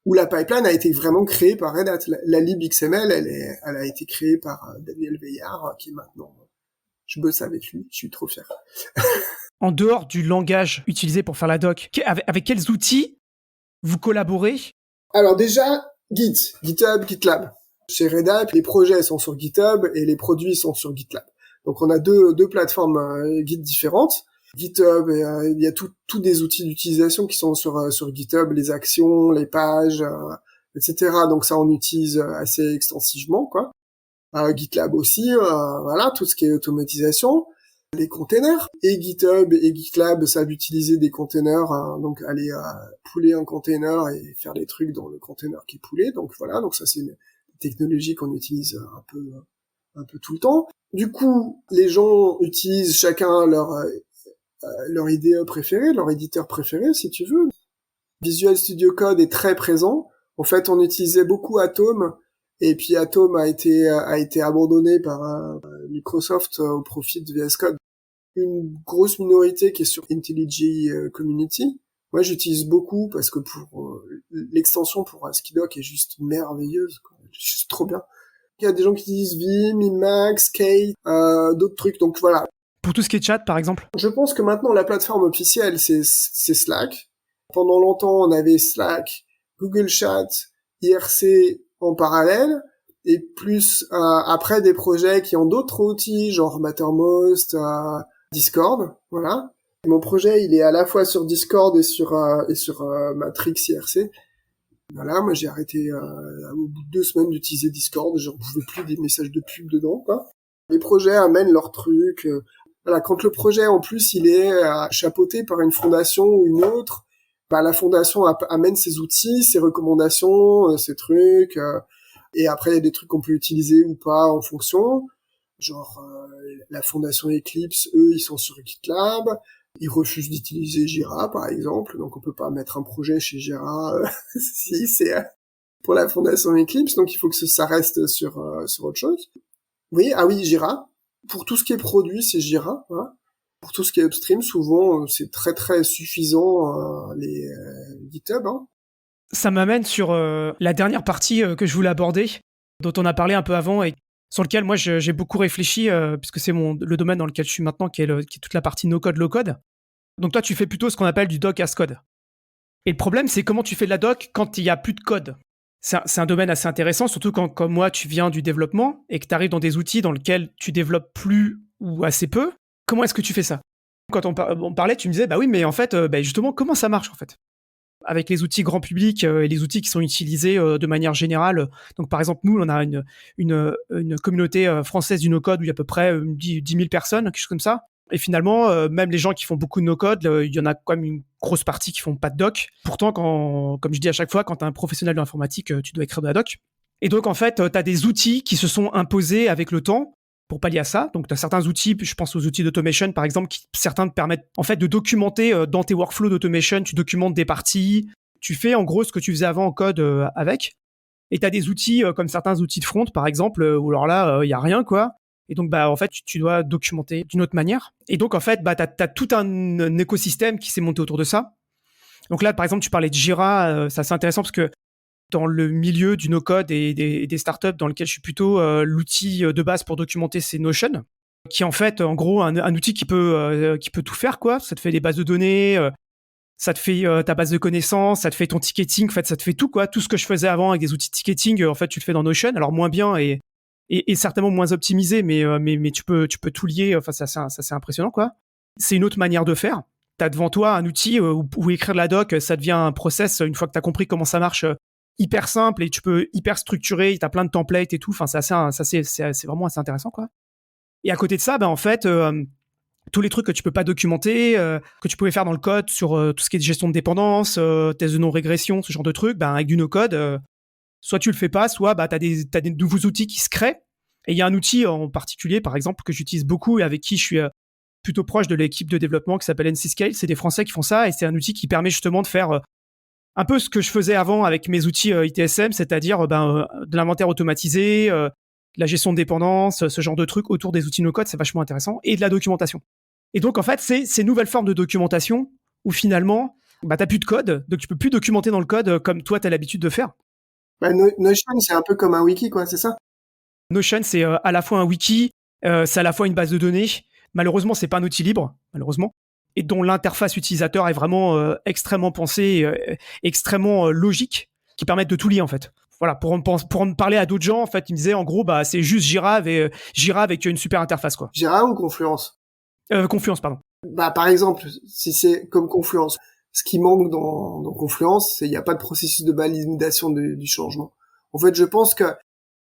où la pipeline a été vraiment créée par Red Hat. La libXML, elle a été créée par Daniel Veillard, qui est maintenant... Je bosse avec lui, je suis trop fier. En dehors du langage utilisé pour faire la doc, avec quels outils vous collaborez? Alors déjà, GitHub, GitLab. Chez Red Hat, les projets sont sur GitHub et les produits sont sur GitLab. Donc on a deux plateformes Git différentes. GitHub, il y a tous des outils d'utilisation qui sont sur GitHub, les actions, les pages, etc. Donc ça, on utilise assez extensivement, quoi. GitLab aussi, voilà, tout ce qui est automatisation, les containers. Et GitHub et GitLab savent utiliser des containers, donc aller pouler un container et faire les trucs dans le container qui est poulé. Donc voilà, donc ça c'est une technologie qu'on utilise un peu tout le temps. Du coup, les gens utilisent chacun leur IDE préféré, leur éditeur préféré, si tu veux. Visual Studio Code est très présent. En fait, on utilisait beaucoup Atom, et puis Atom a été abandonné par Microsoft au profit de VS Code. Une grosse minorité qui est sur IntelliJ Community. Moi, j'utilise beaucoup parce que pour l'extension pour ASCII-Doc est juste merveilleuse, quoi. Juste trop bien. Il y a des gens qui utilisent Vim, Emacs, Kate, d'autres trucs. Donc voilà. Pour tout ce qui est chat, par exemple. Je pense que maintenant la plateforme officielle c'est Slack. Pendant longtemps, on avait Slack, Google Chat, IRC en parallèle, et plus après des projets qui ont d'autres outils, genre Mattermost, Discord, voilà. Et mon projet, il est à la fois sur Discord et sur Matrix IRC. Voilà, moi j'ai arrêté au bout de 2 semaines d'utiliser Discord, j'en pouvais plus des messages de pub dedans, quoi. Les projets amènent leurs trucs. Voilà, quand le projet en plus il est chapeauté par une fondation ou une autre, bah la fondation amène ses outils, ses recommandations, ses trucs, et après il y a des trucs qu'on peut utiliser ou pas en fonction. Genre la fondation Eclipse, eux ils sont sur GitLab, ils refusent d'utiliser Jira par exemple, donc on peut pas mettre un projet chez Jira si c'est pour la fondation Eclipse, donc il faut que ça reste sur autre chose. Oui, Jira. Pour tout ce qui est produit, c'est Jira. Hein. Pour tout ce qui est upstream, souvent, c'est très très suffisant les GitHub. Hein. Ça m'amène sur la dernière partie que je voulais aborder, dont on a parlé un peu avant et sur lequel moi j'ai beaucoup réfléchi, puisque c'est le domaine dans lequel je suis maintenant, qui est toute la partie no-code, low-code. Donc toi, tu fais plutôt ce qu'on appelle du doc as code. Et le problème, c'est comment tu fais de la doc quand il n'y a plus de code. C'est un domaine assez intéressant, surtout quand, comme moi, tu viens du développement et que tu arrives dans des outils dans lesquels tu développes plus ou assez peu. Comment est-ce que tu fais ça ? Quand on parlait, tu me disais, bah oui, mais en fait, justement, comment ça marche en fait ? Avec les outils grand public et les outils qui sont utilisés de manière générale. Donc, par exemple, nous, on a une communauté française du no-code où il y a à peu près 10 000 personnes, quelque chose comme ça. Et finalement, même les gens qui font beaucoup de no-code, il y en a quand même une grosse partie qui font pas de doc. Pourtant, comme je dis à chaque fois, quand tu es un professionnel de l'informatique, tu dois écrire de la doc. Et donc, en fait, tu as des outils qui se sont imposés avec le temps pour pallier à ça. Donc, tu as certains outils, je pense aux outils d'automation, par exemple, certains te permettent en fait de documenter dans tes workflows d'automation, tu documentes des parties, tu fais en gros ce que tu faisais avant en code avec. Et tu as des outils comme certains outils de front, par exemple, où alors là, il y a rien, quoi. Et donc, en fait, tu dois documenter d'une autre manière. Et donc, en fait, t'as tout un écosystème qui s'est monté autour de ça. Donc là, par exemple, tu parlais de Jira, c'est assez intéressant parce que dans le milieu du no-code et des startups dans lequel je suis plutôt, l'outil de base pour documenter, c'est Notion, qui est en fait, en gros, un outil qui peut tout faire, quoi. Ça te fait des bases de données, ça te fait ta base de connaissances, ça te fait ton ticketing, en fait, ça te fait tout, quoi. Tout ce que je faisais avant avec des outils de ticketing, en fait, tu le fais dans Notion. Alors, moins bien et certainement moins optimisé, mais tu peux tout lier. Enfin, ça c'est impressionnant, quoi. C'est une autre manière de faire. T'as devant toi un outil où écrire de la doc, ça devient un process une fois que t'as compris comment ça marche, hyper simple et tu peux hyper structurer. T'as plein de templates et tout. Enfin, c'est vraiment assez intéressant, quoi. Et à côté de ça, en fait, tous les trucs que tu peux pas documenter, que tu pouvais faire dans le code sur tout ce qui est gestion de dépendance, tests de non-régression, ce genre de trucs, avec du no-code. Soit tu le fais pas, soit t'as des nouveaux outils qui se créent. Et il y a un outil en particulier, par exemple, que j'utilise beaucoup et avec qui je suis plutôt proche de l'équipe de développement qui s'appelle NC-Scale. C'est des Français qui font ça et c'est un outil qui permet justement de faire un peu ce que je faisais avant avec mes outils ITSM, c'est-à-dire de l'inventaire automatisé, de la gestion de dépendance, ce genre de trucs autour des outils no-code, c'est vachement intéressant, et de la documentation. Et donc, en fait, c'est ces nouvelles formes de documentation où finalement, t'as plus de code, donc tu peux plus documenter dans le code comme toi, t'as l'habitude de faire. Notion, c'est un peu comme un wiki, quoi, c'est ça ? Notion, c'est à la fois un wiki, c'est à la fois une base de données. Malheureusement, c'est pas un outil libre, malheureusement, et dont l'interface utilisateur est vraiment extrêmement pensée, extrêmement logique, qui permettent de tout lier, en fait. Voilà, pour en parler à d'autres gens, en fait, ils me disaient, en gros, c'est juste Jira avec une super interface, quoi. Jira ou Confluence ? Confluence, pardon. Par exemple, si c'est comme Confluence, ce qui manque dans Confluence, c'est il n'y a pas de processus de validation du changement. En fait, je pense que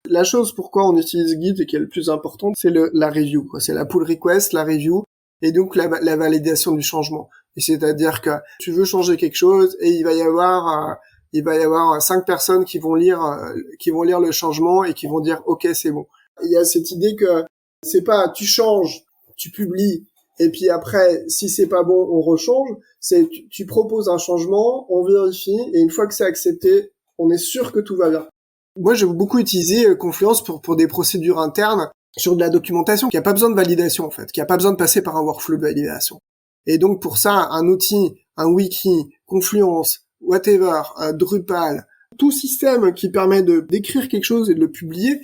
la chose pourquoi on utilise Git et qui est le plus important, c'est la review, quoi. C'est la pull request, la review, et donc la validation du changement. Et c'est-à-dire que tu veux changer quelque chose et il va y avoir 5 personnes qui vont lire le changement et qui vont dire OK, c'est bon. Il y a cette idée que c'est pas tu changes, tu publies Et puis après, si c'est pas bon, on rechange. Tu proposes un changement, on vérifie, et une fois que c'est accepté, on est sûr que tout va bien. Moi, j'ai beaucoup utilisé Confluence pour des procédures internes sur de la documentation, qui a pas besoin de validation, en fait, qui a pas besoin de passer par un workflow de validation. Et donc, pour ça, un outil, un wiki, Confluence, whatever, Drupal, tout système qui permet d'écrire quelque chose et de le publier,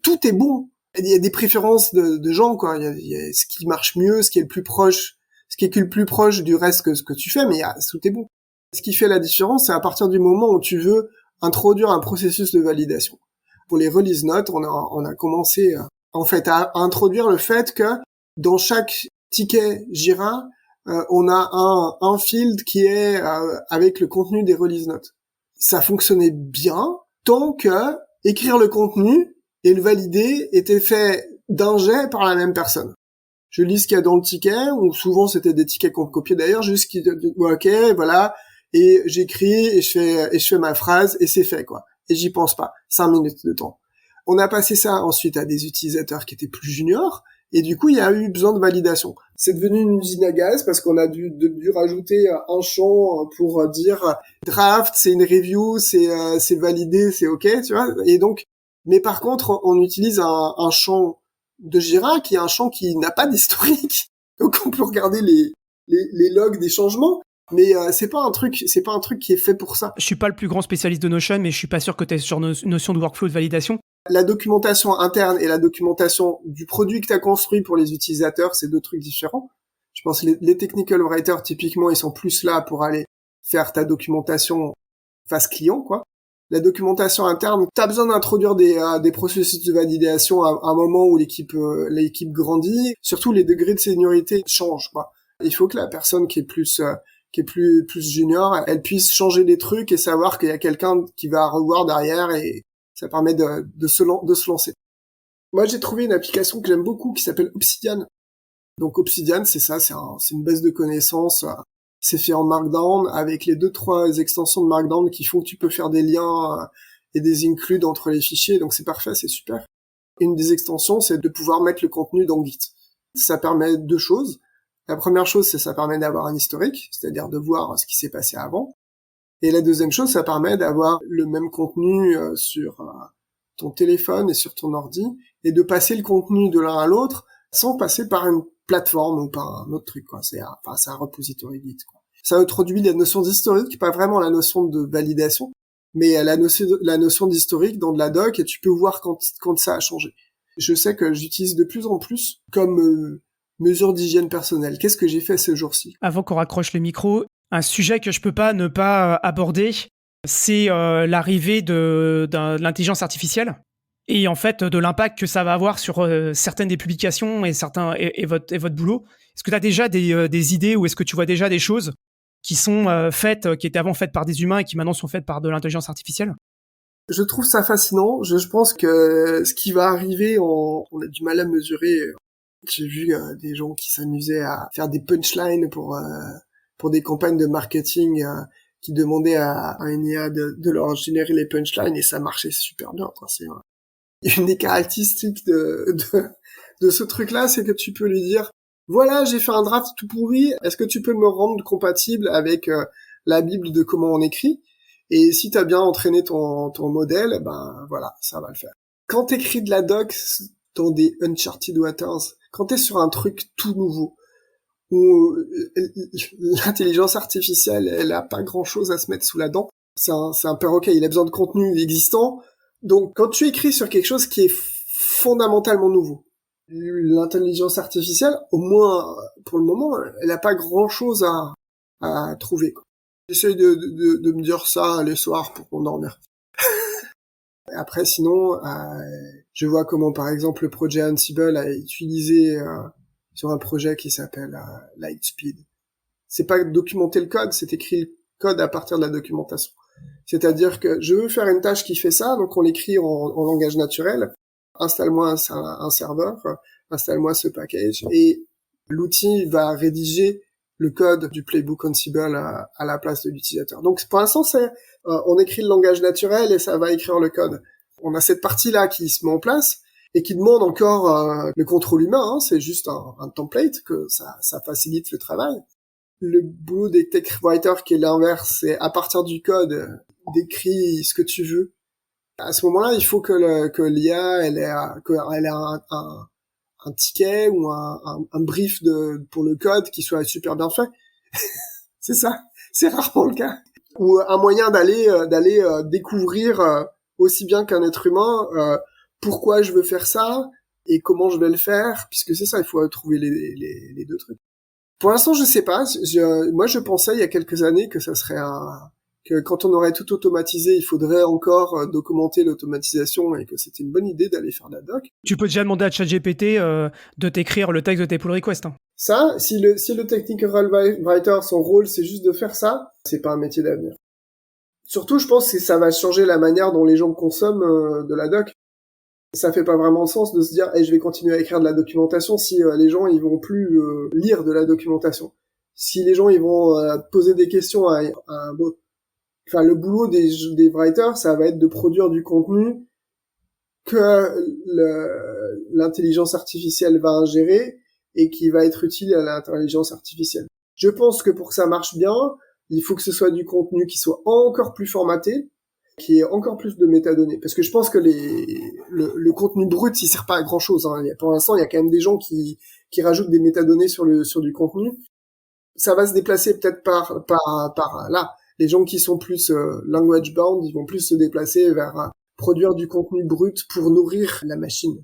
tout est bon. Il y a des préférences de gens, quoi. Il y a ce qui marche mieux, ce qui est le plus proche, ce qui est le plus proche du reste que ce que tu fais, mais tout est bon. Ce qui fait la différence, c'est à partir du moment où tu veux introduire un processus de validation. Pour les release notes, on a commencé, en fait, à introduire le fait que dans chaque ticket Jira, on a un field qui est avec le contenu des release notes. Ça fonctionnait bien tant que écrire le contenu et le valider était fait d'un jet par la même personne. Je lis ce qu'il y a dans le ticket, ou souvent c'était des tickets qu'on copiait d'ailleurs, juste qui ok, voilà, et j'écris et je fais ma phrase et c'est fait, quoi. Et j'y pense pas. 5 minutes de temps. On a passé ça ensuite à des utilisateurs qui étaient plus juniors, et du coup il y a eu besoin de validation. C'est devenu une usine à gaz parce qu'on a dû rajouter un champ pour dire draft, c'est une review, c'est validé, c'est ok, tu vois. Et donc, mais par contre, on utilise un champ de Jira qui est un champ qui n'a pas d'historique. Donc on peut regarder les logs des changements, mais c'est pas un truc qui est fait pour ça. Je suis pas le plus grand spécialiste de Notion, mais je suis pas sûr que tu aies sur notion de workflow de validation. La documentation interne et la documentation du produit que tu as construit pour les utilisateurs, c'est deux trucs différents. Je pense que les technical writers, typiquement, ils sont plus là pour aller faire ta documentation face client, quoi. La documentation interne, t'as besoin d'introduire des processus de validation à un moment où l'équipe grandit. Surtout, les degrés de seniorité changent, quoi. Il faut que la personne qui est plus junior, elle puisse changer des trucs et savoir qu'il y a quelqu'un qui va revoir derrière, et ça permet de se lancer. Moi, j'ai trouvé une application que j'aime beaucoup qui s'appelle Obsidian. Donc Obsidian, c'est ça, c'est une base de connaissances. C'est fait en Markdown avec les 2-3 extensions de Markdown qui font que tu peux faire des liens et des includes entre les fichiers. Donc c'est parfait, c'est super. Une des extensions, c'est de pouvoir mettre le contenu dans Git. Ça permet deux choses. La première chose, c'est ça permet d'avoir un historique, c'est-à-dire de voir ce qui s'est passé avant. Et la deuxième chose, ça permet d'avoir le même contenu sur ton téléphone et sur ton ordi, et de passer le contenu de l'un à l'autre sans passer par une plateforme ou par un autre truc, quoi. C'est un repository Git, quoi. Ça introduit la notion d'historique, pas vraiment la notion de validation, mais la notion d'historique dans de la doc, et tu peux voir quand ça a changé. Je sais que j'utilise de plus en plus comme mesure d'hygiène personnelle. Qu'est-ce que j'ai fait ce jour-ci? Avant qu'on raccroche le micro, un sujet que je peux pas ne pas aborder, c'est l'arrivée de l'intelligence artificielle et en fait de l'impact que ça va avoir sur certaines des publications et votre boulot. Est-ce que tu as déjà des idées, ou est-ce que tu vois déjà des choses qui sont faites, qui étaient avant faites par des humains et qui maintenant sont faites par de l'intelligence artificielle? Je trouve ça fascinant. Je pense que ce qui va arriver, on a du mal à mesurer. J'ai vu des gens qui s'amusaient à faire des punchlines pour des campagnes de marketing qui demandaient à une IA de leur générer les punchlines, et ça marchait super bien, quoi. C'est une des caractéristiques de ce truc-là, c'est que tu peux lui dire, voilà, j'ai fait un draft tout pourri, est-ce que tu peux me rendre compatible avec la Bible de comment on écrit? Et si t'as bien entraîné ton modèle, ben voilà, ça va le faire. Quand t'écris de la doc dans des uncharted waters, quand t'es sur un truc tout nouveau, où l'intelligence artificielle, elle a pas grand-chose à se mettre sous la dent, c'est un perroquet, il a besoin de contenu existant. Donc quand tu écris sur quelque chose qui est fondamentalement nouveau, l'intelligence artificielle, au moins pour le moment, elle a pas grand-chose à trouver, quoi. J'essaye de me dire ça les soirs pour m'endormir. Après, sinon, je vois comment, par exemple, le projet Ansible a utilisé sur un projet qui s'appelle Lightspeed. C'est pas documenter le code, c'est écrire le code à partir de la documentation. C'est-à-dire que je veux faire une tâche qui fait ça, donc on l'écrit en langage naturel. Installe-moi un serveur, installe-moi ce package, et l'outil va rédiger le code du playbook Ansible à la place de l'utilisateur. Donc pour l'instant, on écrit le langage naturel et ça va écrire le code. On a cette partie-là qui se met en place, et qui demande encore le contrôle humain, hein, c'est juste un template, que ça facilite le travail. Le boulot des tech writers qui est l'inverse, c'est à partir du code, décris ce que tu veux. À ce moment-là, il faut que l'IA, elle ait un ticket ou un brief pour le code qui soit super bien fait. C'est ça. C'est rarement le cas. Ou un moyen d'aller découvrir aussi bien qu'un être humain pourquoi je veux faire ça et comment je vais le faire, puisque c'est ça, il faut trouver les deux trucs. Pour l'instant, je sais pas. Moi, je pensais il y a quelques années que ça serait que quand on aurait tout automatisé, il faudrait encore documenter l'automatisation et que c'était une bonne idée d'aller faire de la doc. Tu peux déjà demander à ChatGPT de t'écrire le texte de tes pull requests. Hein. Ça, si le technical writer, son rôle, c'est juste de faire ça, c'est pas un métier d'avenir. Surtout, je pense que ça va changer la manière dont les gens consomment de la doc. Ça fait pas vraiment sens de se dire je vais continuer à écrire de la documentation si les gens ils vont plus lire de la documentation. Si les gens ils vont poser des questions à un bot. Enfin, le boulot des writers, ça va être de produire du contenu que l'intelligence artificielle va ingérer et qui va être utile à l'intelligence artificielle. Je pense que pour que ça marche bien, il faut que ce soit du contenu qui soit encore plus formaté, qui ait encore plus de métadonnées. Parce que je pense que le contenu brut, il sert pas à grand chose, hein. Pour l'instant, il y a quand même des gens qui rajoutent des métadonnées sur du contenu. Ça va se déplacer peut-être par là. Les gens qui sont plus language bound, ils vont plus se déplacer vers produire du contenu brut pour nourrir la machine.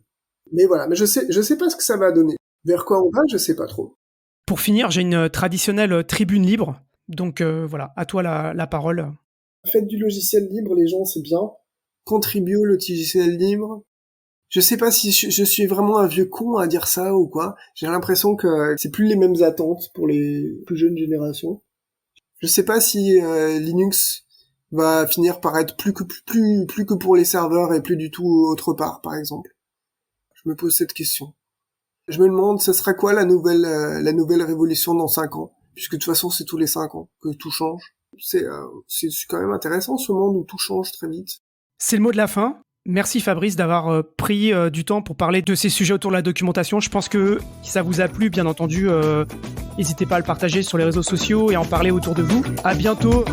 Mais voilà, mais je sais pas ce que ça va donner. Vers quoi on va, je sais pas trop. Pour finir, j'ai une traditionnelle tribune libre. Donc voilà, à toi la parole. Faites du logiciel libre, les gens, c'est bien. Contribuez au logiciel libre. Je sais pas si je suis vraiment un vieux con à dire ça ou quoi. J'ai l'impression que c'est plus les mêmes attentes pour les plus jeunes générations. Je sais pas si Linux va finir par être plus que pour les serveurs et plus du tout autre part, par exemple. Je me pose cette question. Je me demande, ce sera quoi la nouvelle révolution dans 5 ans? Puisque de toute façon, c'est tous les 5 ans que tout change. C'est quand même intéressant ce monde où tout change très vite. C'est le mot de la fin. Merci Fabrice d'avoir pris du temps pour parler de ces sujets autour de la documentation. Je pense que si ça vous a plu, bien entendu, n'hésitez pas à le partager sur les réseaux sociaux et à en parler autour de vous. À bientôt.